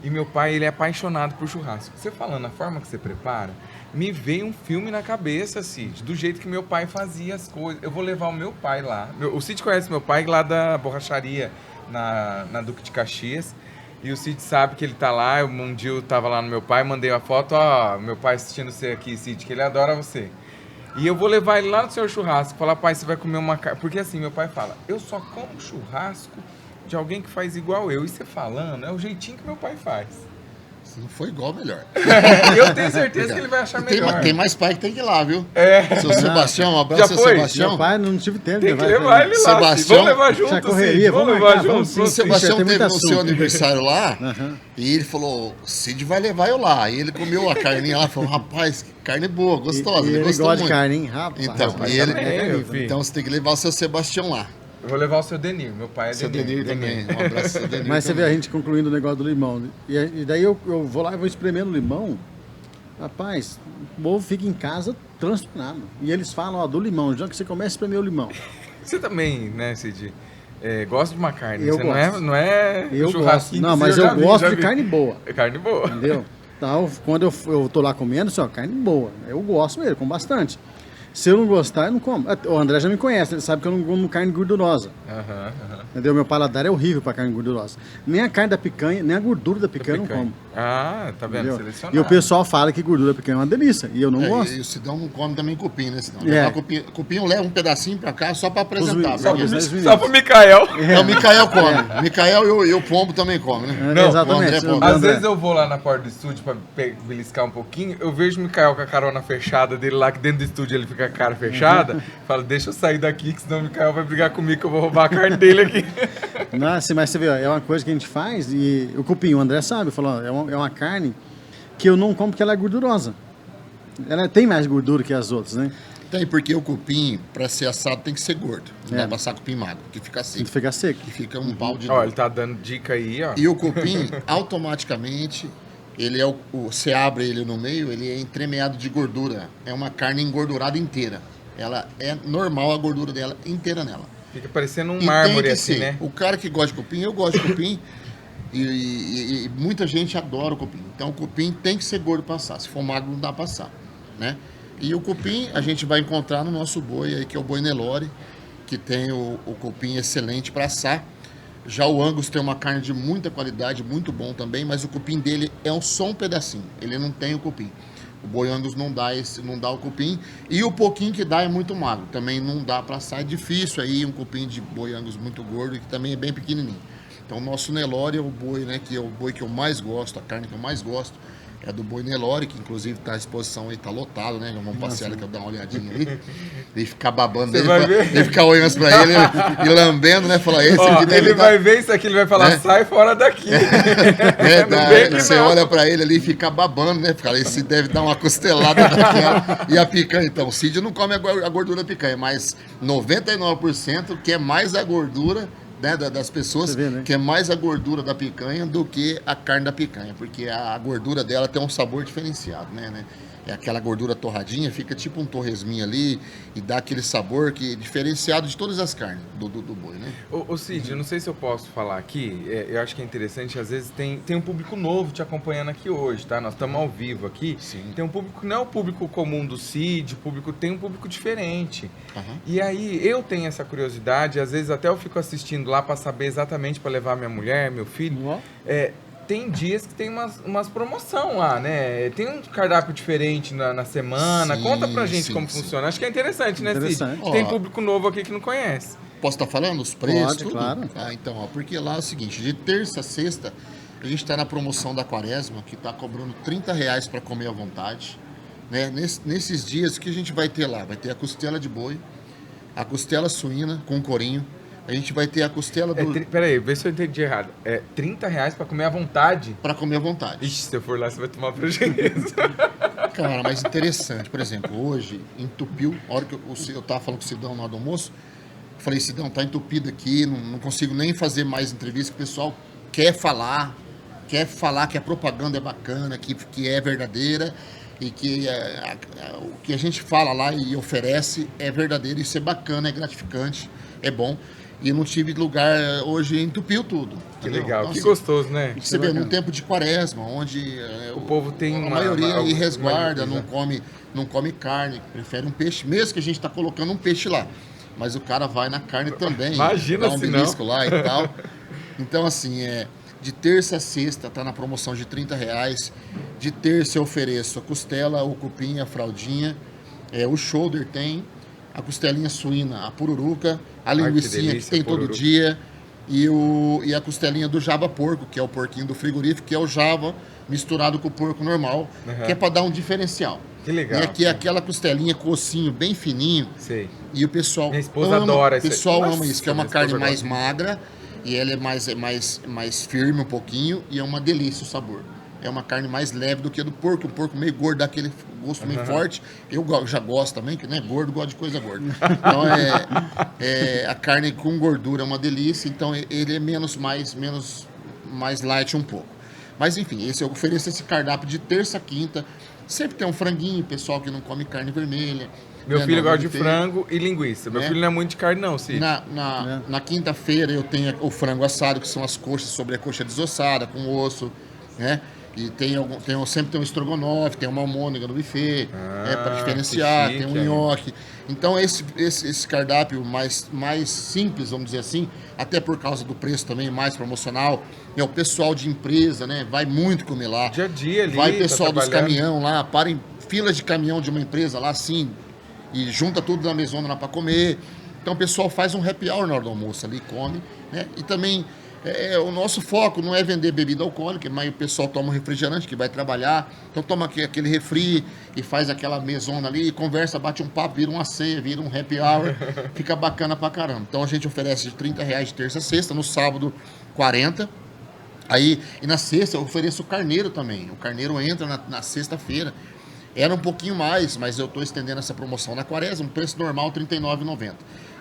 E meu pai, ele é apaixonado por churrasco. Você falando a forma que você prepara, me veio um filme na cabeça, Cid, do jeito que meu pai fazia as coisas. Eu vou levar o meu pai lá. O Cid conhece meu pai lá da borracharia, na Duque de Caxias. E o Cid sabe que ele tá lá. Um dia eu tava lá no meu pai, mandei uma foto, ó, meu pai assistindo você aqui, Cid, que ele adora você. E eu vou levar ele lá no seu churrasco, falar, pai, você vai comer uma carne. Porque assim, meu pai fala, eu só como churrasco de alguém que faz igual eu. E você falando, é o jeitinho que meu pai faz. Se não for igual, melhor. E eu tenho certeza que ele vai achar melhor. Tem mais pai que tem que ir lá, viu? É. Seu Sebastião, um Já abraço, seu foi? Sebastião. Meu pai, não tive tempo Tem de que levar ele lá. Sebastião. Cid. Vamos levar junto, Já correria, Cid. vamos Vamos marcar, levar vamos junto. sim. O Cid. Sebastião tem teve muito no seu assunto. aniversário lá Aham. e ele falou, Cid vai levar eu lá. E ele comeu a carninha lá e falou, rapaz, que carne boa, gostosa. E ele gostou gosta de muito. carne, hein? Rapaz, Então, rapaz, e ele- é É, terrível. meu filho. Então você tem que levar o seu Sebastião lá. Eu vou levar o seu Denir. Meu pai é Seu Denir. Denir também. Um abraço, seu Denir. Mas você vê também. a gente concluindo o negócio do limão. Né? E daí eu vou lá e vou espremendo o limão. Rapaz, o povo fica em casa transtornado. E eles falam, ó, do limão, já que você começa a espremer o limão. Você também, né, Cid? Gosta de uma carne. Eu você gosto. não é Eu gosto. churrasquinho. Não, que mas você eu já vi, gosto já de vi. carne boa. É carne boa. Entendeu? Então, quando eu tô lá comendo, assim, ó, carne boa. Eu gosto mesmo, com bastante. Se eu não gostar, eu não como. O André já me conhece, ele sabe que eu não como carne gordurosa. Aham. Entendeu? Meu paladar é horrível para carne gordurosa. Nem a carne da picanha, nem a gordura da picanha eu não como. Ah, tá vendo? Entendeu? Selecionado. E o pessoal fala que gordura da picanha é uma delícia. E eu não gosto. E o Sidão não come também cupim, né, Sidão? É. Cupim leva um pedacinho pra cá só pra apresentar. Só porque- pros meninos. Só pro Mikael. o Mikael come. Mikael e o Pombo também come, né? Não, exatamente. o André o Pombo. Às André. vezes eu vou lá na porta do estúdio pra beliscar um pouquinho, eu vejo o Mikael com a carona fechada dele lá, que dentro do estúdio ele fica com a cara fechada. Falo, deixa eu sair daqui, que senão o Mikael vai brigar comigo que eu vou roubar a carne dele aqui. Nossa, mas você vê, ó, é uma coisa que a gente faz e o cupim, o André sabe, falou, ó, é uma carne que eu não como porque ela é gordurosa. Ela tem mais gordura que as outras, né? Tem, porque o cupim, pra ser assado, tem que ser gordo. Não É. dá pra assar cupim magro, que fica Tem seco. que ficar seco. Que fica um pau de... Ó, ele tá dando dica aí, ó. E o cupim, automaticamente, ele é você abre ele no meio, ele é entremeado de gordura. É uma carne engordurada inteira. Ela é normal a gordura dela inteira nela. Fica parecendo um E mármore tem que assim, ser. né? O cara que gosta de cupim, eu gosto de cupim. E muita gente adora o cupim. Então o cupim tem que ser gordo para assar. Se for magro, não dá para assar, né? E o cupim a gente vai encontrar no nosso boi aí, que é o boi Nelore, que tem o cupim excelente para assar. Já o Angus tem uma carne de muita qualidade, muito bom também, mas o cupim dele é só um pedacinho. Ele não tem o cupim. O boi Angus não dá o cupim. E o pouquinho que dá é muito magro. Também não dá para assar. É difícil aí um cupim de boi Angus muito gordo, que também é bem pequenininho. Então o nosso Nelore é o boi, né, que é o boi que eu mais gosto, a carne que eu mais gosto é do boi Nelore, que inclusive está à exposição aí, está lotado, né? Vamos passear ali que eu dar uma olhadinha ali. E ficar babando dele, ele ficar olhando para ele e lambendo, né? Falar, esse aqui deve ele vai ver isso aqui, ele vai falar, né? Sai fora daqui. Você olha para ele ali e fica babando, né? Fala, esse deve dar uma costelada daquela. E a picanha, então, o Cid não come a gordura da picanha, mas 99% quer mais a gordura, né, das pessoas, né? Que é mais a gordura da picanha do que a carne da picanha, porque a gordura dela tem um sabor diferenciado, né? É aquela gordura torradinha, fica tipo um torresminho ali e dá aquele sabor que diferenciado de todas as carnes do boi, né? Ô Cid, eu não sei se eu posso falar aqui, eu acho que é interessante, às vezes tem um público novo te acompanhando aqui hoje, tá? Nós estamos ao vivo aqui. Sim. Tem um público que não é o público comum do Cid, tem um público diferente. Uhum. E aí eu tenho essa curiosidade, às vezes até eu fico assistindo lá para saber exatamente, para levar minha mulher, meu filho. Tem dias que tem umas promoção lá, né? Tem um cardápio diferente na semana. Sim, conta pra gente como funciona. Acho que é interessante, né, Cid? Tem público novo aqui que não conhece. Posso estar falando os preços? Pode, tudo? claro. Então, porque lá é o seguinte, de terça a sexta, a gente está na promoção da Quaresma, que está cobrando R$30 para comer à vontade. Né? Nesses dias, o que a gente vai ter lá? Vai ter a costela de boi, a costela suína com corinho, a gente vai ter a costela do... Peraí, vê se eu entendi errado. É R$30 pra comer à vontade? Para comer à vontade. Ixi, se eu for lá, você vai tomar prejuízo. Cara, mas interessante. Por exemplo, hoje, entupiu, a hora que eu tava falando com o Sidão na hora do almoço, eu falei, Sidão, tá entupido aqui, não consigo nem fazer mais entrevista, que o pessoal quer falar que a propaganda é bacana, que é verdadeira, e que o que a gente fala lá e oferece é verdadeiro, isso é bacana, é gratificante, é bom. E eu não tive lugar, hoje entupiu tudo. Que legal, então, que assim, gostoso, né? Você vê, num tempo de Quaresma, onde o povo tem a maioria aí resguarda, não come carne, prefere um peixe, mesmo que a gente está colocando um peixe lá. Mas o cara vai na carne também. Imagina dá um belisco lá e tal. Então, assim, de terça a sexta tá na promoção de R$30. De terça eu ofereço a costela, o cupim, a fraldinha, o shoulder tem, a costelinha suína, a pururuca, a linguicinha que tem todo dia e a costelinha do java porco, que é o porquinho do frigorífico, que é o java misturado com o porco normal, que é para dar um diferencial. Que legal. E aqui é aquela costelinha com ossinho bem fininho. Sei. E o pessoal Minha esposa adora isso. O pessoal ama isso, que é uma carne mais magra e ela é mais firme um pouquinho e é uma delícia o sabor. É uma carne mais leve do que a do porco. O porco meio gordo, dá aquele gosto meio forte. Eu já gosto também, que gordo gosta de coisa gorda. Então a carne com gordura é uma delícia, então ele é mais light um pouco. Mas enfim, eu ofereço esse cardápio de terça a quinta. Sempre tem um franguinho, pessoal que não come carne vermelha. Meu filho gosta de frango e linguiça. Meu filho não é muito de carne, não, Cid. Na quinta-feira eu tenho o frango assado, que são as coxas, sobrecoxa desossada, com osso, né? E sempre tem um estrogonofe, tem uma almôndega no buffet, para diferenciar, chique, tem um nhoque. Então esse cardápio mais simples, vamos dizer assim, até por causa do preço também, mais promocional, o pessoal de empresa, né, vai muito comer lá. Dia a dia ali, vai pessoal dos caminhão lá, para em filas de caminhão de uma empresa lá, assim, e junta tudo na mesona lá para comer. Então o pessoal faz um happy hour na hora do almoço ali, come, né? E também o nosso foco não é vender bebida alcoólica, mas o pessoal toma um refrigerante que vai trabalhar, então toma aquele refri e faz aquela mesona ali, conversa, bate um papo, vira uma ceia, vira um happy hour, fica bacana pra caramba. Então a gente oferece de R$30 de terça a sexta, no sábado 40. E na sexta eu ofereço o carneiro também. O carneiro entra na sexta-feira. Era um pouquinho mais, mas eu estou estendendo essa promoção na Quaresma, o preço normal R$ 39,90.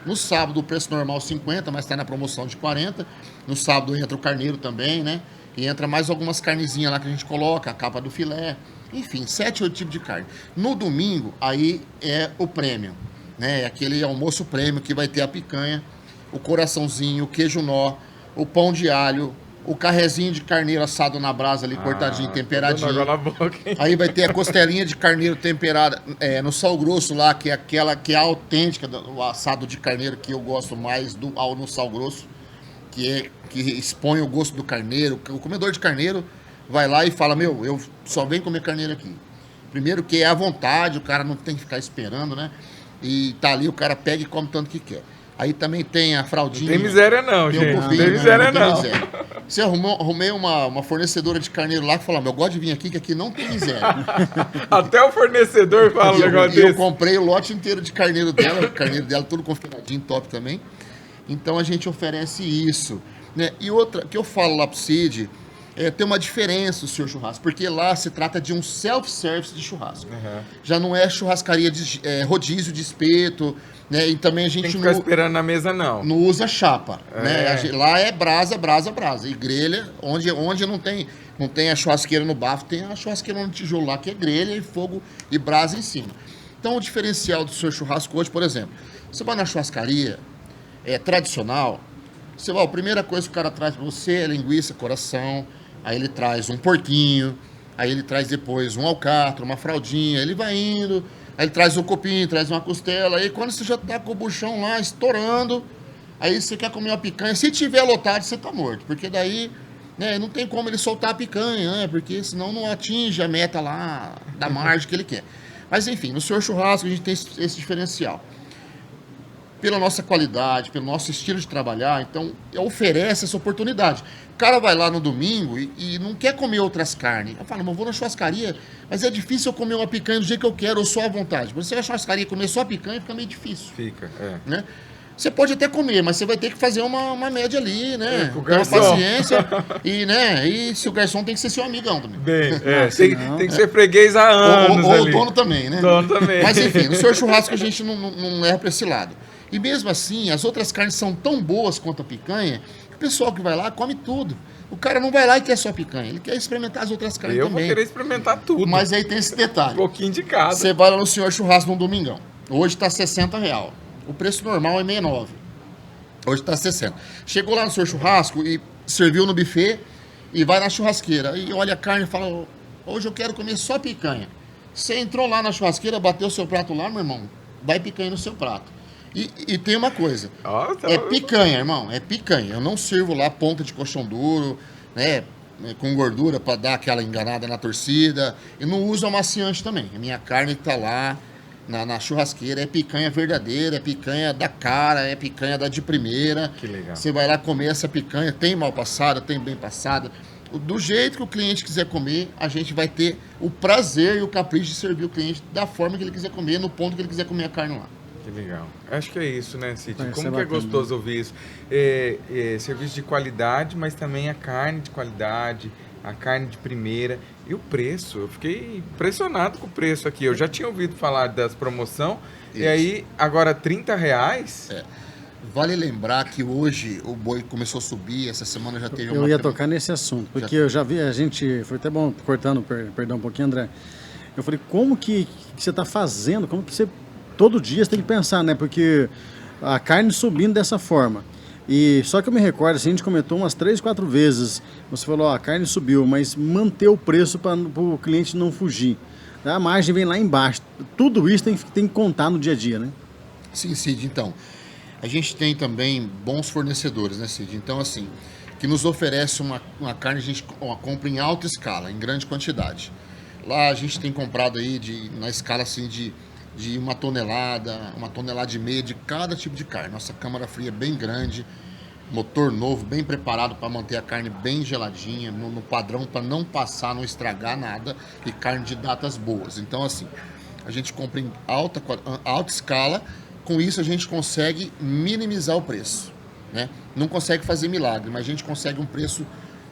No sábado o preço normal R$ 50, mas está na promoção de 40. No sábado entra o carneiro também, né? E entra mais algumas carnezinhas lá que a gente coloca, a capa do filé. Enfim, 7, 8 tipos de carne. No domingo, aí é o prêmio, né? Aquele almoço prêmio que vai ter a picanha, o coraçãozinho, o queijo nó, o pão de alho, o carrezinho de carneiro assado na brasa ali, cortadinho, temperadinho. Tô dando água na boca, hein? Aí vai ter a costelinha de carneiro temperada no sal grosso lá, que é aquela que é autêntica, o assado de carneiro que eu gosto mais no sal grosso, que expõe o gosto do carneiro. O comedor de carneiro vai lá e fala, meu, eu só venho comer carneiro aqui. Primeiro que é à vontade, o cara não tem que ficar esperando, né? E tá ali, o cara pega e come tanto que quer. Aí também tem a fraldinha. Não tem miséria não, gente. Não tem miséria não. Você arrumei uma fornecedora de carneiro lá que falou, eu gosto de vir aqui, que aqui não tem miséria. Até o fornecedor fala um negócio desse. Eu comprei o lote inteiro de carneiro dela, o carneiro dela tudo confinadinho, top também. Então a gente oferece isso, né? E outra, que eu falo lá pro Cid, tem uma diferença o seu churrasco, porque lá se trata de um self-service de churrasco. Já não é churrascaria de rodízio de espeto, né? E também a gente tem que ficar esperando na mesa, não. Não usa chapa, né? Lá é brasa, brasa, brasa. E grelha, onde não tem a churrasqueira no bafo, tem a churrasqueira no tijolo lá, que é grelha e fogo e brasa em cima. Então o diferencial do seu churrasco hoje, por exemplo, você vai na churrascaria tradicional, você vai, a primeira coisa que o cara traz para você é linguiça, coração, aí ele traz um porquinho, aí ele traz depois um alcatra, uma fraldinha, ele vai indo, aí ele traz um copinho, traz uma costela, aí quando você já tá com o buchão lá estourando, aí você quer comer uma picanha, se tiver lotado você tá morto, porque daí, né, não tem como ele soltar a picanha, né, porque senão não atinge a meta lá da margem que ele quer. Mas enfim, no seu churrasco a gente tem esse diferencial. Pela nossa qualidade, pelo nosso estilo de trabalhar, então oferece essa oportunidade. O cara vai lá no domingo e não quer comer outras carnes. Eu falo, mas eu vou na churrascaria, mas é difícil eu comer uma picanha do jeito que eu quero, ou só à vontade. Você vai na churrascaria comer só picanha, fica meio difícil. Fica, né? Você pode até comer, mas você vai ter que fazer uma média ali, né? Com o Ter garçom. paciência. E se o garçom tem que ser seu amigão também. Tem que ser freguês há anos ou ali. o dono também, né? Dono também. Mas enfim, no seu churrasco a gente não leva para esse lado. E mesmo assim, as outras carnes são tão boas quanto a picanha, que o pessoal que vai lá come tudo. O cara não vai lá e quer só picanha, ele quer experimentar as outras carnes também. Eu vou querer experimentar tudo. Mas aí tem esse detalhe. Um pouquinho de cada. Você vai lá no senhor churrasco num domingão. Hoje tá R$60. O preço normal é R$69. Hoje tá 60. Chegou lá no seu churrasco e serviu no buffet e vai na churrasqueira. E olha a carne e fala, hoje eu quero comer só picanha. Você entrou lá na churrasqueira, bateu o seu prato lá, meu irmão, vai picanha no seu prato. E tem uma coisa, é picanha, irmão, é picanha. Eu não sirvo lá ponta de colchão duro, né, com gordura para dar aquela enganada na torcida. E não uso amaciante também. A minha carne que tá lá na churrasqueira é picanha verdadeira, é picanha da cara, é picanha da de primeira. Que legal. Você vai lá comer essa picanha, tem mal passada, tem bem passada. Do jeito que o cliente quiser comer, a gente vai ter o prazer e o capricho de servir o cliente da forma que ele quiser comer, no ponto que ele quiser comer a carne lá. Que legal. Acho que é isso, né, Cid? Como que é gostoso ouvir isso. Serviço de qualidade, mas também a carne de qualidade, a carne de primeira. E o preço, eu fiquei impressionado com o preço aqui. Eu já tinha ouvido falar das promoções, e aí, agora R$30? Vale lembrar que hoje o boi começou a subir, essa semana já teve uma... Eu ia tocar nesse assunto, porque eu já vi, a gente, foi até bom, cortando, perdão um pouquinho, André, eu falei, como que você está fazendo, como que você, todo dia você tem que pensar, né, porque a carne subindo dessa forma, e só que eu me recordo, assim, a gente comentou umas 3, 4 vezes, você falou, ó, a carne subiu, mas manter o preço para o cliente não fugir, a margem vem lá embaixo, tudo isso tem que contar no dia a dia, né? Sim, Cid, então... A gente tem também bons fornecedores, né, Cid? Então, assim, que nos oferece uma carne, a gente compra em alta escala, em grande quantidade. Lá a gente tem comprado aí na escala assim de 1 tonelada, 1,5 toneladas de cada tipo de carne. Nossa câmara fria é bem grande, motor novo, bem preparado para manter a carne bem geladinha, no padrão para não passar, não estragar nada, e carne de datas boas. Então, assim, a gente compra em alta escala. Com isso a gente consegue minimizar o preço, né? Não consegue fazer milagre, mas a gente consegue um preço,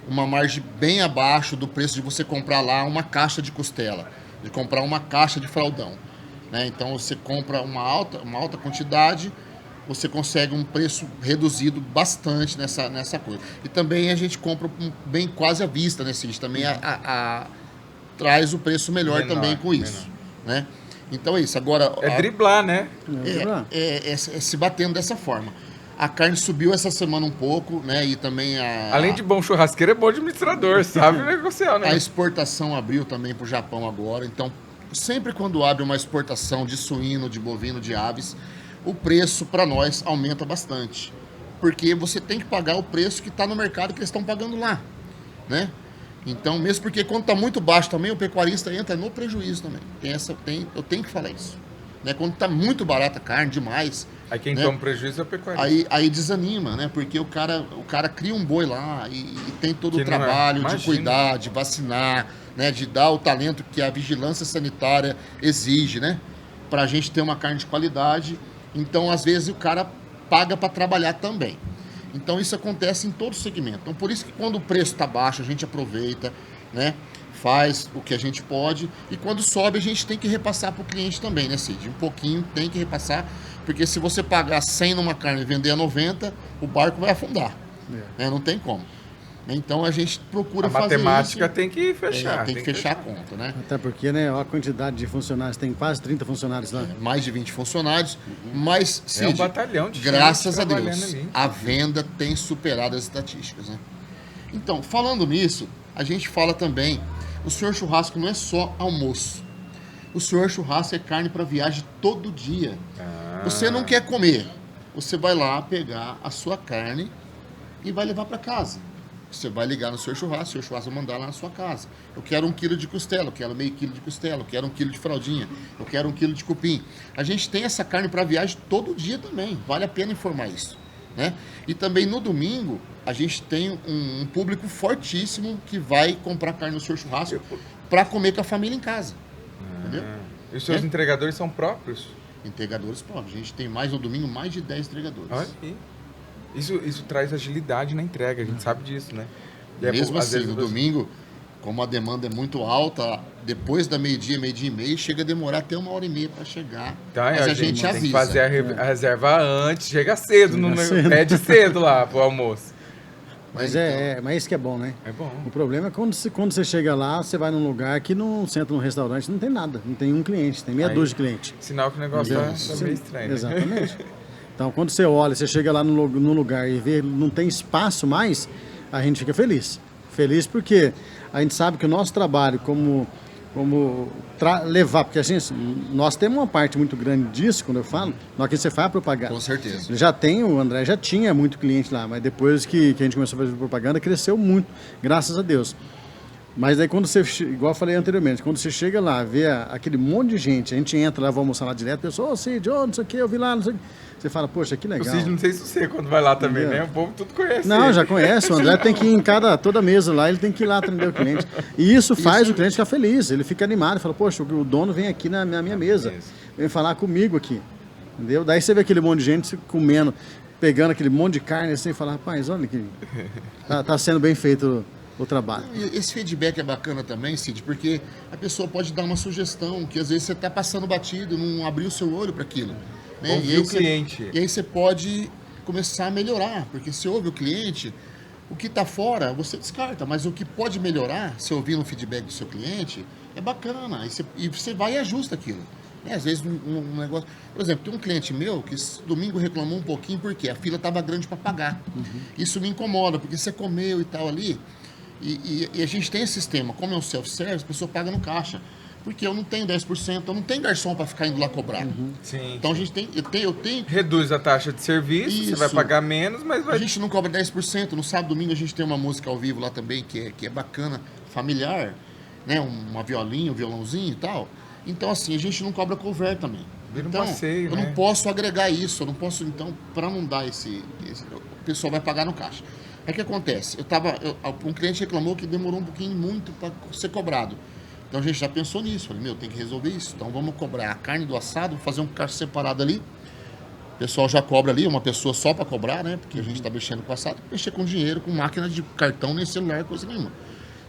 uma margem bem abaixo do preço de você comprar lá uma caixa de costela, de comprar uma caixa de fraldão, né? Então você compra uma alta quantidade, você consegue um preço reduzido bastante nessa coisa. E também a gente compra bem quase à vista, né? Cid? Também traz o preço melhor também com isso, né? Então é isso. Agora, driblar, né? é se batendo dessa forma. A carne subiu essa semana um pouco, né? E também Além de bom churrasqueiro, é bom administrador, sabe negociar, né? a exportação abriu também para o Japão agora. Então, sempre quando abre uma exportação de suíno, de bovino, de aves, o preço para nós aumenta bastante. Porque você tem que pagar o preço que está no mercado que eles estão pagando lá, né? Então, mesmo porque quando está muito baixo também, o pecuarista entra no prejuízo também. Eu tenho que falar isso. Né? Quando está muito barata a carne, demais... Aí quem né? toma prejuízo é o pecuarista. Aí desanima, né? Porque o cara cria um boi lá e tem todo Que o não é. trabalho de Imagina. cuidar, de vacinar, né? De dar o talento que a vigilância sanitária exige, né? Pra gente ter uma carne de qualidade. Então, às vezes, o cara paga para trabalhar também. Então, isso acontece em todo segmento. Então, por isso que quando o preço está baixo, a gente aproveita, né? Faz o que a gente pode. E quando sobe, a gente tem que repassar para o cliente também, né, Cid? Um pouquinho tem que repassar. Porque se você pagar 100 numa carne e vender a 90, o barco vai afundar. Né? Não tem como. Então a gente procura fazer isso. A matemática tem que fechar. Tem que fechar a conta, né? Até porque, né, a quantidade de funcionários, tem quase 30 funcionários lá. Mais de 20 funcionários, mas, Cid, É um batalhão de graças gente a Deus, trabalhando ali. a venda tem superado as estatísticas, né? Então, falando nisso, a gente fala também, o senhor churrasco não é só almoço. O senhor churrasco é carne para viagem todo dia. Você não quer comer, você vai lá pegar a sua carne e vai levar para casa. Você vai ligar no seu churrasco, o seu churrasco vai mandar lá na sua casa. Eu quero 1 quilo de costela, eu quero meio quilo de costela, eu quero 1 quilo de fraldinha, eu quero 1 quilo de cupim. A gente tem essa carne para viagem todo dia também, vale a pena informar isso. Né? E também no domingo, a gente tem um público fortíssimo que vai comprar carne no seu churrasco para comer com a família em casa. Entendeu? E os seus entregadores são próprios? Entregadores próprios. A gente tem no domingo mais de 10 entregadores. Olha aí. Isso traz agilidade na entrega, a gente sabe disso, né? E Mesmo às assim, vezes no você- domingo, como a demanda é muito alta, depois da meio-dia e meio, chega a demorar até 1h30 para chegar. Tá, mas a gente tem avisa. que fazer a reserva antes, chega cedo, pede cedo lá pro almoço. Mas Então, mas isso que é bom, né? É bom. O problema é quando você chega lá, você vai num lugar que não senta num restaurante, não tem nada, não tem um cliente, tem meia Aí- dúzia de cliente. Sinal que o negócio tá meio estranho. Né? Exatamente. Então, quando você olha, você chega lá no lugar e vê não tem espaço mais, a gente fica feliz. Feliz porque a gente sabe que o nosso trabalho levar, porque a gente, nós temos uma parte muito grande disso, quando eu falo, na hora que você faz a propaganda. Com certeza. O André já tinha muito cliente lá, mas depois que a gente começou a fazer propaganda, cresceu muito, graças a Deus. Mas aí quando você, igual eu falei anteriormente, quando você chega lá, vê aquele monte de gente, a gente entra lá, vai almoçar lá direto, a pessoa, ô Cid, não sei o que, eu vi lá, não sei o que. Você fala, poxa, que O legal. Cid, não sei se você quando vai lá também, Entendeu? né? O povo tudo conhece. Não, ele. já conhece, o André tem que ir em toda mesa lá, ele tem que ir lá atender o cliente. E isso faz o cliente ficar feliz, ele fica animado, fala, poxa, o dono vem aqui na minha mesa, vem falar comigo aqui, entendeu? Daí você vê aquele monte de gente comendo, pegando aquele monte de carne assim, e fala, rapaz, olha que tá sendo bem feito o trabalho. E esse feedback é bacana também, Cid, porque a pessoa pode dar uma sugestão, que às vezes você está passando batido, não abriu o seu olho para aquilo. Né? Ouvir E aí o cliente. E aí você pode começar a melhorar, porque se ouve o cliente, o que está fora você descarta, mas o que pode melhorar, se ouvir um feedback do seu cliente, é bacana. E você vai e ajusta aquilo. Né? Às vezes um negócio... Por exemplo, tem um cliente meu que domingo reclamou um pouquinho porque a fila estava grande para pagar. Isso me incomoda, porque você comeu e tal ali, e a gente tem esse sistema, como é um self-service, a pessoa paga no caixa. Porque eu não tenho 10%, eu não tenho garçom para ficar indo lá cobrar. Sim. Então a gente tem, eu tenho. Reduz a taxa de serviço, você vai Isso. pagar menos, mas A vai... gente não cobra 10%. No sábado, domingo a gente tem uma música ao vivo lá também que é bacana, familiar, né? Uma violinha, um violãozinho e tal. Então assim, a gente não cobra cover também. Vira um Então, passeio, eu né? não posso agregar isso, eu não posso, então, para não dar o pessoal vai pagar no caixa. Aí o que acontece? Um cliente reclamou que demorou um pouquinho muito para ser cobrado. Então a gente já pensou nisso. Falei, tem que resolver isso. Então vamos cobrar a carne do assado, fazer um caixa separado ali. O pessoal já cobra ali, uma pessoa só para cobrar, né? Porque a gente está mexendo com assado, mexer com dinheiro, com máquina de cartão, nem celular, coisa nenhuma.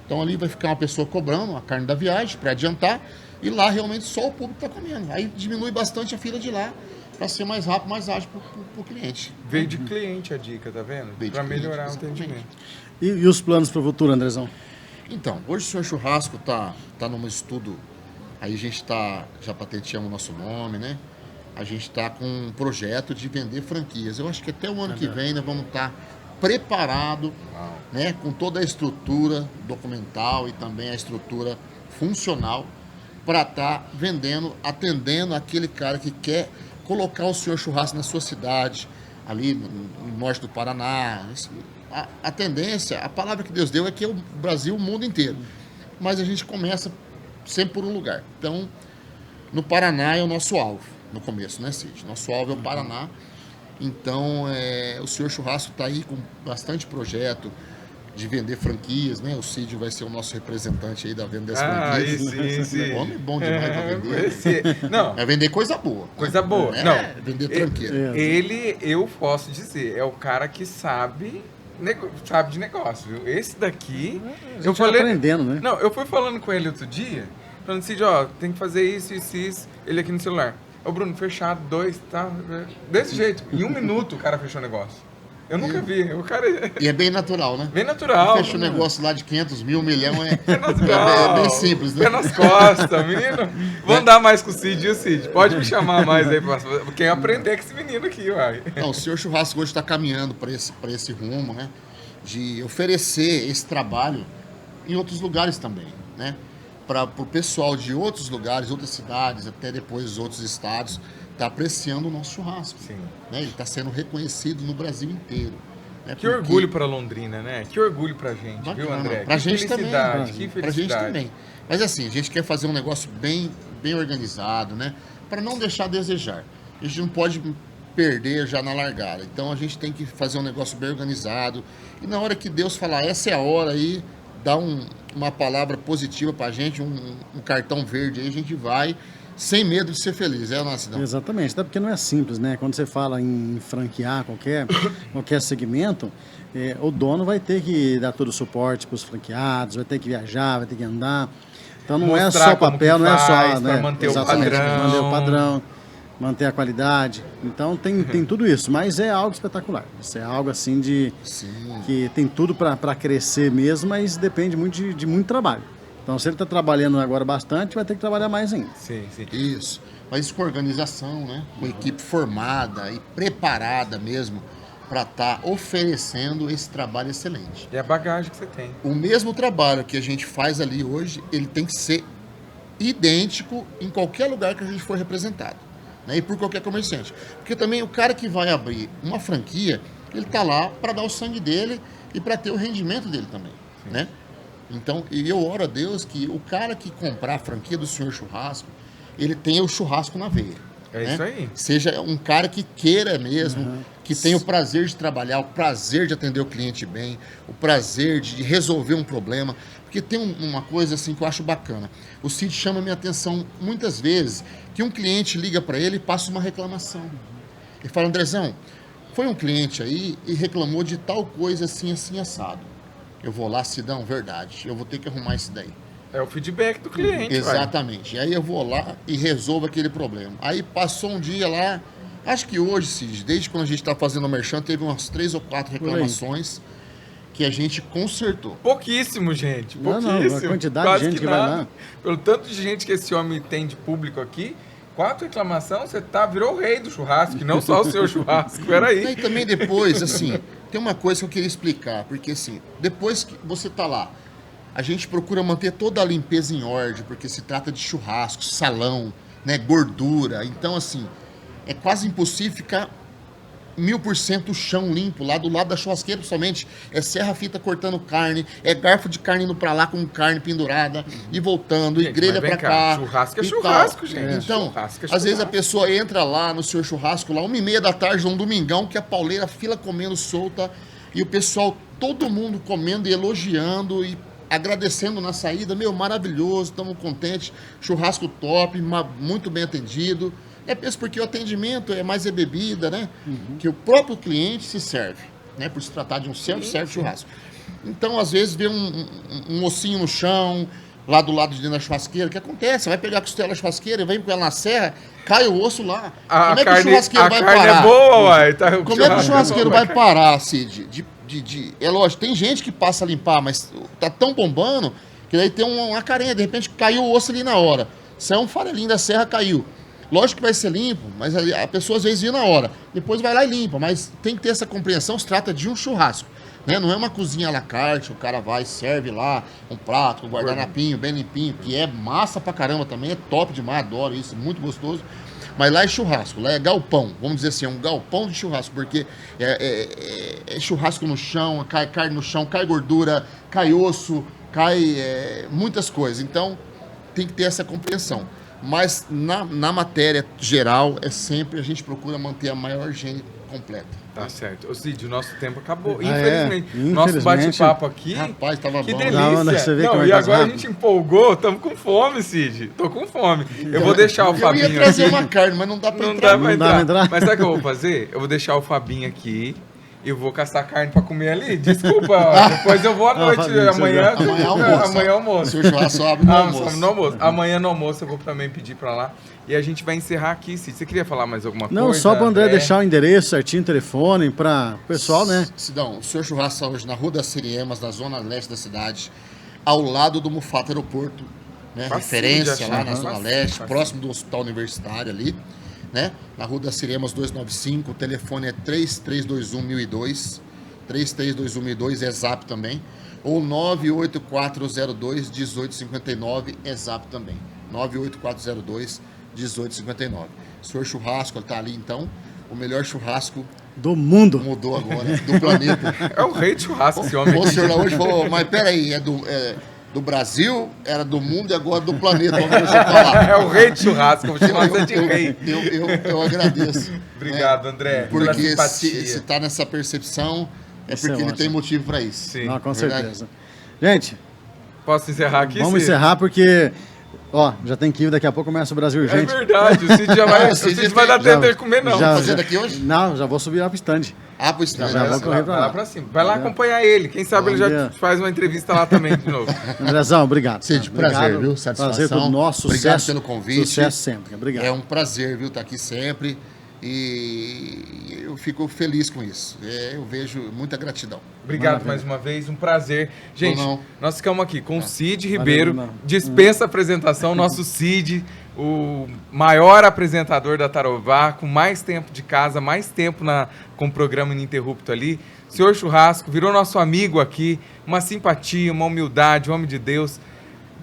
Então ali vai ficar uma pessoa cobrando a carne da viagem para adiantar e lá realmente só o público está comendo. Aí diminui bastante a fila de lá para ser mais rápido, mais ágil para o cliente. Veio de cliente a dica, tá vendo? Veio de Para cliente, melhorar o exatamente. entendimento. E os planos para o futuro, Andrezão? Então, hoje o Senhor Churrasco tá num estudo, aí a gente já patenteamos o nosso nome, né? a gente está com um projeto de vender franquias. Eu acho que até o ano que vem nós vamos estar preparado, né, com toda a estrutura documental e também a estrutura funcional para estar vendendo, atendendo aquele cara que quer colocar o Senhor Churrasco na sua cidade, ali no norte do Paraná. A tendência, a palavra que Deus deu é que é o Brasil, o mundo inteiro. Mas a gente começa sempre por um lugar. Então, no Paraná é o nosso alvo, no começo, né, Cid? Nosso alvo é o Paraná. Então, o Senhor Churrasco está aí com bastante projeto de vender franquias, né? O Cid vai ser o nosso representante aí da venda das franquias. Sim. O homem é bom demais para vender. Não, É vender coisa boa. coisa boa. É, Não, vender tranqueira. ele, eu posso dizer, é o cara que sabe de negócio, viu? Esse daqui, eu falei, aprendendo, né? não, eu fui falando com ele outro dia, falando assim, ó, tem que fazer isso, ele aqui no celular. Ô Bruno, fechado, 2, tá? Desse jeito, em 1 minuto o cara fechou o negócio. Eu nunca vi, o cara E é bem natural, né? bem natural. Fecha o negócio lá de 500 mil, 1 milhão, É natural. é bem simples, né? Pé nas costas, menino. Vou andar mais com o Cid, e o Cid? Pode me chamar mais aí, quem aprender com esse menino aqui, uai. Não, o Senhor Churrasco hoje está caminhando para esse rumo, né? De oferecer esse trabalho em outros lugares também, né? Para o pessoal de outros lugares, outras cidades, até depois outros estados, tá apreciando o nosso churrasco. Sim. Né? Ele está sendo reconhecido no Brasil inteiro. Né? Que orgulho para Londrina, né? Que orgulho pra gente, Bacana. viu, André? Pra Que gente também. felicidade, que Pra gente felicidade. também. Mas assim, a gente quer fazer um negócio bem organizado, né? Para não deixar a desejar. A gente não pode perder já na largada. Então a gente tem que fazer um negócio bem organizado. E na hora que Deus falar, essa é a hora aí, dá uma palavra positiva pra gente, um cartão verde aí, a gente vai sem medo de ser feliz, é, nossa não? Exatamente, até porque não é simples, né? Quando você fala em franquear qualquer segmento, o dono vai ter que dar todo o suporte para os franqueados, vai ter que viajar, vai ter que andar. Então não é Mostrar só como papel, que não é faz, só, pra né? manter o Exatamente, padrão. manter o padrão, manter a qualidade. Então tem tudo isso, mas é algo espetacular. Isso é algo assim Sim. que tem tudo para crescer mesmo, mas depende muito de muito trabalho. Então, se ele está trabalhando agora bastante, vai ter que trabalhar mais ainda. Sim. Isso. Mas isso com organização, né? Com equipe formada e preparada mesmo para estar oferecendo esse trabalho excelente. E a bagagem que você tem. O mesmo trabalho que a gente faz ali hoje, ele tem que ser idêntico em qualquer lugar que a gente for representado, né? E por qualquer comerciante. Porque também o cara que vai abrir uma franquia, ele está lá para dar o sangue dele e para ter o rendimento dele também, né? Então, e eu oro a Deus que o cara que comprar a franquia do Senhor Churrasco, ele tenha o churrasco na veia. É né? isso aí. Seja um cara que queira mesmo, que tenha o prazer de trabalhar, o prazer de atender o cliente bem, o prazer de resolver um problema. Porque tem uma coisa assim que eu acho bacana. O Cid chama a minha atenção muitas vezes que um cliente liga para ele e passa uma reclamação. Ele fala, Andrezão, foi um cliente aí e reclamou de tal coisa assim, assim, assado. Eu vou lá, Cidão, verdade, eu vou ter que arrumar isso daí. É o feedback do cliente, Exatamente. E aí eu vou lá e resolvo aquele problema. Aí passou um dia lá, acho que hoje, Cid, desde quando a gente está fazendo o merchan, teve umas 3 ou 4 reclamações que a gente consertou. Pouquíssimo, gente. Não, Pouquíssimo. a quantidade Quase de gente que vai nada. lá. Pelo tanto de gente que esse homem tem de público aqui, 4 reclamações, você virou o rei do churrasco, e não só o seu churrasco. Peraí. E também depois, assim, tem uma coisa que eu queria explicar, porque assim, depois que você tá lá, a gente procura manter toda a limpeza em ordem, porque se trata de churrasco, salão, né, gordura. Então, assim, é quase impossível ficar 1000% o chão limpo, lá do lado da churrasqueira, principalmente. É serra-fita cortando carne, é garfo de carne indo pra lá com carne pendurada e voltando, Gente, e grelha mas pra vem cá, cá. churrasco é e churrasco, tal. gente. Então, Churrasco é às vezes a churrasco. pessoa entra lá no seu churrasco, lá 1h30 da tarde, num domingão, que a pauleira, a fila comendo solta, e o pessoal, todo mundo comendo e elogiando e agradecendo na saída. Meu, maravilhoso, estamos contentes, churrasco top, muito bem atendido. É mesmo porque o atendimento é mais bebida, né? Que o próprio cliente se serve, né? Por se tratar de um self-serve churrasco. Então, às vezes, vê um ossinho no chão, lá do lado de dentro da churrasqueira. O que acontece? Você vai pegar a costela da churrasqueira, vem com ela na serra, cai o osso lá. Como é que o churrasqueiro vai parar? É boa, uai. Como é que o churrasqueiro vai parar, Cid? É lógico, tem gente que passa a limpar, mas tá tão bombando que daí tem uma carenha. De repente, caiu o osso ali na hora. Saiu um farelinho da serra, caiu. Lógico que vai ser limpo, mas a pessoa às vezes ia na hora. Depois vai lá e limpa, mas tem que ter essa compreensão, se trata de um churrasco. Né? Não é uma cozinha à la carte, o cara vai, serve lá um prato, com guardanapinho, bem limpinho, que é massa pra caramba também, é top demais, adoro isso, muito gostoso. Mas lá é churrasco, lá é galpão, vamos dizer assim, é um galpão de churrasco, porque é churrasco no chão, cai carne no chão, cai gordura, cai osso, cai muitas coisas. Então, tem que ter essa compreensão. Mas na matéria geral, a gente procura manter a maior higiene completa. Tá certo. Ô Cid, o nosso tempo acabou. Ah, é? Infelizmente. Nosso Infelizmente. bate-papo aqui. Rapaz, tava Que bom. delícia. Não, você vê como é e que agora rápido. a gente empolgou, estamos com fome, Cid. Tô com fome. Eu vou deixar o Eu Fabinho ia trazer aqui. uma carne, mas não dá pra Não entrar. dá pra Não dá pra entrar. entrar. Mas sabe o que eu vou fazer? Eu vou deixar o Fabinho aqui. Eu vou caçar carne pra comer ali. Desculpa, ó. Depois eu vou à noite. Fabinho, Amanhã, Amanhã almoço. amanhã almoço. Seu churrasco só abre no almoço. Só no almoço. Amanhã no almoço eu vou também pedir pra lá. E a gente vai encerrar aqui, Cid. Você queria falar mais alguma coisa? Não, só para o André deixar o endereço certinho, telefone, para o pessoal, né? Sidão, o seu churrasco está hoje na Rua das Siriemas, na zona leste da cidade, ao lado do Mufato Aeroporto, né? Facinho Referência de achar, lá na né? zona Facinho, leste, facinho. próximo do Hospital Universitário ali, né? Na Rua das Siriemas 295, o telefone é 3321-1002, 3321-1002 é Zap também, ou 98402-1859 é Zap também, 98402-1859. O senhor churrasco está ali então, o melhor churrasco Do mundo. mudou agora, do planeta. É o rei de churrasco esse homem O aqui. senhor lá hoje falou, mas peraí, do Brasil, era do mundo e agora do planeta, vamos deixar eu falar. É o rei de churrasco. Eu vou chamar você de rei. Eu agradeço. Obrigado, né? André. pela Porque simpatia. se tá nessa percepção, é Isso é porque ele ótimo. tem motivo para isso. Sim. Não, com verdade. certeza. Gente, Posso encerrar aqui, vamos Cid? encerrar porque, ó, já tem que ir, daqui a pouco começa o Brasil É Urgente. verdade, o Cid já vai. Ah, O o Cid Cid vai dar já- tempo de comer, não. já- fazer daqui hoje? Não, já vou subir lá pro stand. Ah, pois não. Já vou correr pra Vai lá lá. pra cima. Vai lá acompanhar ele. Quem sabe ele já Bom dia. faz uma entrevista lá também de novo. Andrezão, obrigado. Cid, Obrigado. prazer, viu? Satisfação. Prazer todo nosso, Obrigado sucesso. pelo convite. Sucesso sempre. Obrigado. É um prazer, viu, estar aqui sempre. E eu fico feliz com isso. Eu vejo muita gratidão. Obrigado Maravilha. mais uma vez, um prazer. Gente, Não. nós ficamos aqui com o Cid Ribeiro, Bruno. dispensa apresentação, nosso Cid, o maior apresentador da Tarobá, com mais tempo de casa, mais tempo com o programa ininterrupto ali. Senhor Churrasco, virou nosso amigo aqui, uma simpatia, uma humildade, um homem de Deus.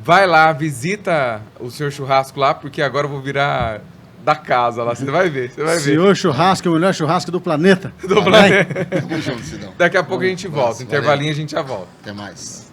Vai lá, visita o Senhor Churrasco lá, porque agora eu vou virar da casa lá, você vai ver, você vai ver. Senhor Churrasco, o melhor churrasco do planeta. Do planeta. Tamo junto, Sidão. Daqui a pouco a gente volta, Valeu. intervalinho a gente já volta. Até mais.